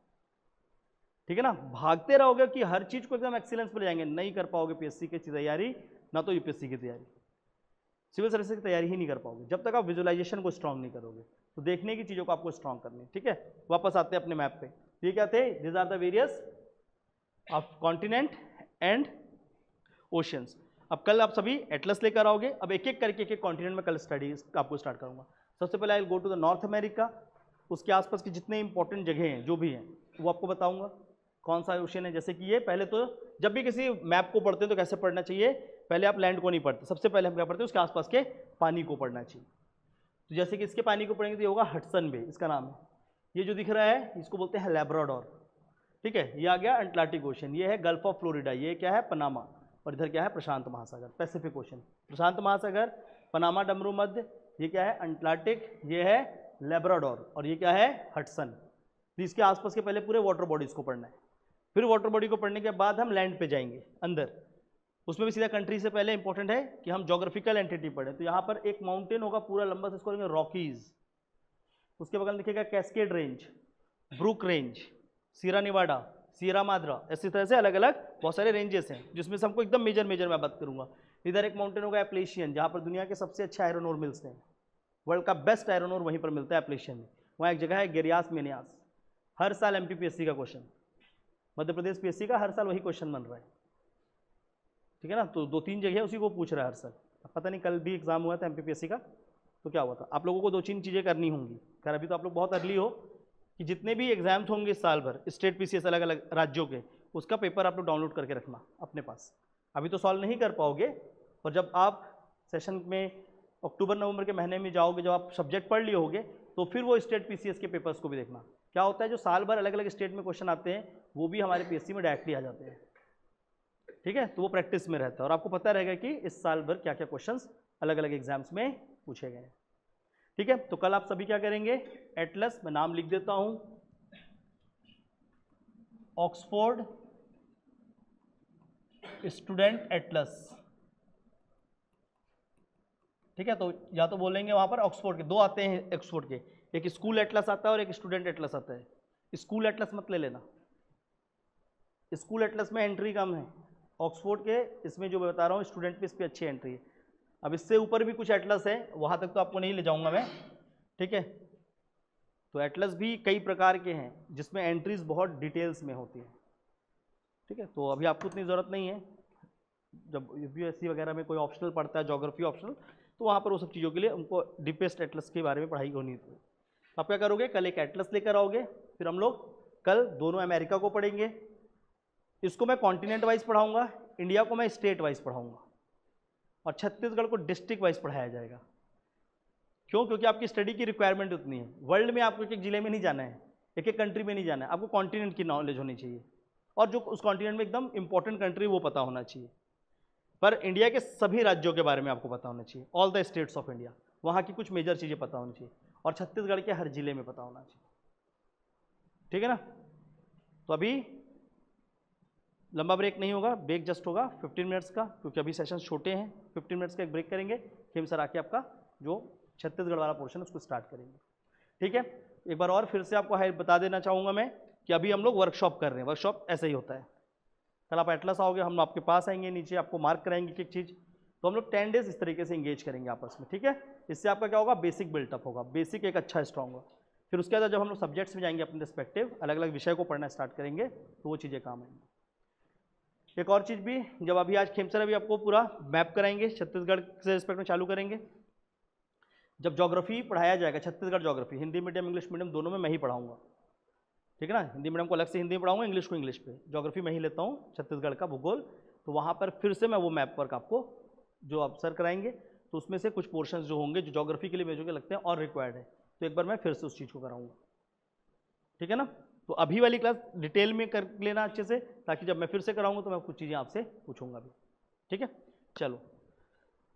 ठीक है ना। भागते रहोगे कि हर चीज़ को एकदम एक्सीलेंस पे ले जाएंगे, नहीं कर पाओगे पीएससी की तैयारी, ना तो यूपीएससी की तैयारी, सिविल सर्विस की तैयारी ही नहीं कर पाओगे जब तक आप विजुअलाइजेशन को स्ट्रांग नहीं करोगे। तो देखने की चीज़ों को आपको स्ट्रांग करनी है, ठीक है। वापस आते हैं अपने मैप पे। ये क्या थे? This are the various of continent and oceans. अब कल आप सभी एटलस लेकर आओगे। अब एक एक करके एक एक कॉन्टिनेंट में कल स्टडी आपको स्टार्ट करूंगा। सबसे पहले I will go to the North America, उसके आसपास की जितने इंपॉर्टेंट जगह हैं जो भी हैं वो आपको बताऊंगा, कौन सा ओशन है। जैसे कि ये पहले तो जब भी किसी मैप को पढ़ते हैं तो कैसे पढ़ना चाहिए, पहले आप लैंड को नहीं पढ़ते, सबसे पहले हम क्या पढ़ते हैं, उसके आसपास के पानी को पढ़ना चाहिए। तो जैसे कि इसके पानी को पढ़ेंगे तो ये होगा हडसन बे, इसका नाम है। ये जो दिख रहा है इसको बोलते हैं लैब्राडोर, ठीक है। ये आ गया अटलांटिक ओशन, ये है गल्फ ऑफ फ्लोरिडा, ये क्या है? पनामा, और इधर क्या है? प्रशांत महासागर, पैसिफिक ओशन। प्रशांत महासागर, पनामा डमरू मध्य, ये क्या है? अटलांटिक, ये है लैब्राडोर, और ये क्या है? हडसन। तो इसके आसपास के पहले पूरे वाटर बॉडीज को पढ़ना है। फिर वाटर बॉडी को पढ़ने के बाद हम लैंड पे जाएंगे अंदर, उसमें भी सीधा कंट्री से पहले इंपॉर्टेंट है कि हम जोग्राफिकल एंटिटी पढ़ें। तो यहाँ पर एक माउंटेन होगा पूरा लंबा से, इसको कहेंगे रॉकीज, उसके बगल में दिखेगा कैस्केड रेंज, ब्रुक रेंज, सीरा निवाडा, सीरा माद्रा, ऐसी तरह से अलग अलग बहुत सारे रेंजेस हैं जिसमें से हमको एकदम मेजर मैं बात करूंगा। इधर एक माउंटेन होगा एप्लेशियन, जहाँ पर दुनिया के सबसे अच्छे आयरन ओर मिलते हैं, वर्ल्ड का बेस्ट आयरन ओर वहीं पर मिलता है एप्लेशियन में। वहाँ एक जगह है गिरियास मेनियास, हर साल MPPSC का क्वेश्चन, मध्य प्रदेश PSC का हर साल वही क्वेश्चन बन रहा है, ठीक है ना। तो 2-3 जगह उसी को पूछ रहा है हर साल। पता नहीं कल भी एग्जाम हुआ था MPPSC का, तो क्या हुआ था, आप लोगों को 2-3 चीज़ें करनी होंगी। खैर अभी तो आप लोग बहुत अर्ली हो कि जितने भी एग्जाम्स होंगे इस साल भर स्टेट PCS अलग अलग राज्यों के, उसका पेपर आप लोग डाउनलोड करके रखना अपने पास। अभी तो सॉल्व नहीं कर पाओगे, और जब आप सेशन में अक्टूबर-नवंबर के महीने में जाओगे, जब आप सब्जेक्ट पढ़ लिए होगे, तो फिर वो स्टेट PCS के पेपर्स को भी देखना। क्या होता है, जो साल भर अलग अलग स्टेट में क्वेश्चन आते हैं वो भी हमारे PSC में डायरेक्टली आ जाते हैं, ठीक है। तो वो प्रैक्टिस में रहता है और आपको पता रहेगा कि इस साल भर क्या क्या क्वेश्चंस अलग अलग एग्जाम्स में पूछे गए हैं, ठीक है। तो कल आप सभी क्या करेंगे, एटलस, मैं नाम लिख देता हूं, ऑक्सफोर्ड स्टूडेंट एटलस, ठीक है। तो या तो बोलेंगे वहां पर ऑक्सफोर्ड के, 2 आते हैं ऑक्सफोर्ड के, एक स्कूल एटलस आता है और एक स्टूडेंट एटलस आता है। स्कूल एटलस मत ले लेना, स्कूल एटलस में एंट्री कम है, ऑक्सफोर्ड के इसमें जो मैं बता रहा हूँ स्टूडेंट पे, इस पर अच्छी एंट्री है। अब इससे ऊपर भी कुछ एटलस है, वहाँ तक तो आपको नहीं ले जाऊँगा मैं, ठीक है। तो एटलस भी कई प्रकार के हैं जिसमें एंट्रीज बहुत डिटेल्स में होती है, ठीक है। तो अभी आपको उतनी ज़रूरत नहीं है, जब UPSC वगैरह में कोई ऑप्शनल पढ़ता है, जोग्राफी ऑप्शनल, तो वहाँ पर वो सब चीज़ों के लिए उनको डीपेस्ट एटलस के बारे में पढ़ाई होनी थी। आप क्या करोगे, कल एक एटलस लेकर आओगे, फिर हम लोग कल दोनों अमेरिका को पढ़ेंगे। इसको मैं कॉन्टिनेंट वाइज पढ़ाऊंगा, इंडिया को मैं स्टेट वाइज पढ़ाऊंगा, और छत्तीसगढ़ को डिस्ट्रिक्ट वाइज पढ़ाया जाएगा। क्यों? क्योंकि आपकी स्टडी की रिक्वायरमेंट उतनी है। वर्ल्ड में आपको एक एक जिले में नहीं जाना है, एक एक कंट्री में नहीं जाना है, आपको कॉन्टिनेंट की नॉलेज होनी चाहिए, और जो उस कॉन्टिनेंट में एकदम इंपॉर्टेंट कंट्री वो पता होना चाहिए। पर इंडिया के सभी राज्यों के बारे में आपको पता होना चाहिए, all the states of India. वहाँ की कुछ मेजर चीज़ें पता होनी चाहिए, और छत्तीसगढ़ के हर जिले में पता होना चाहिए, ठीक है ना। तो अभी लंबा ब्रेक नहीं होगा, ब्रेक जस्ट होगा 15 मिनट्स का, क्योंकि अभी सेशन छोटे हैं। 15 मिनट्स का एक ब्रेक करेंगे, खेम सर आके आपका जो छत्तीसगढ़ वाला पोर्शन है उसको स्टार्ट करेंगे, ठीक है। एक बार और फिर से आपको बता देना चाहूँगा मैं कि अभी हम लोग वर्कशॉप कर रहे हैं। वर्कशॉप ऐसे ही होता है, कल आप एटलस आओगे, हम आपके पास आएंगे, नीचे आपको मार्क कराएंगे एक चीज़, तो हम लोग 10 डेज इस तरीके से इंगेज करेंगे आपस में, ठीक है। इससे आपका क्या होगा, बेसिक बिल्टअप होगा, बेसिक एक अच्छा स्ट्रॉन्ग होगा। फिर उसके बाद जब हम लोग सब्जेक्ट्स में जाएंगे अपने रिस्पेक्टिव अलग अलग विषय को पढ़ना स्टार्ट करेंगे, तो वो चीज़ें काम आएंगी। एक और चीज़ भी, जब अभी आज खेमसर अभी आपको पूरा मैप कराएंगे, छत्तीसगढ़ से रिस्पेक्ट में चालू करेंगे। जब ज्योग्राफी पढ़ाया जाएगा, Chhattisgarh geography, Hindi medium English medium दोनों में मैं ही पढ़ाऊंगा, ठीक है ना। हिंदी मीडियम को अलग से हिंदी में पढ़ाऊंगा, इंग्लिश को इंग्लिश पे, ज्योग्राफी मैं ही लेता हूँ छत्तीसगढ़ का भूगोल। तो वहाँ पर फिर से मैं वो मैप वर्क आपको जो अवसर कराएंगे, तो उसमें से कुछ पोर्शंस जो होंगे जो ज्योग्राफी के लिए मुझे लगते हैं और रिक्वायर्ड है, तो एक बार मैं फिर से उस चीज़ को कराऊंगा, ठीक है ना। तो अभी वाली क्लास डिटेल में कर लेना अच्छे से, ताकि जब मैं फिर से कराऊंगा तो मैं कुछ चीज़ें आपसे पूछूंगा भी, ठीक है। चलो,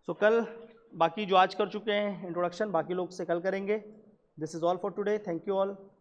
सो कल बाकी जो आज कर चुके हैं इंट्रोडक्शन, बाकी लोग से कल करेंगे। This is all for today, thank you all.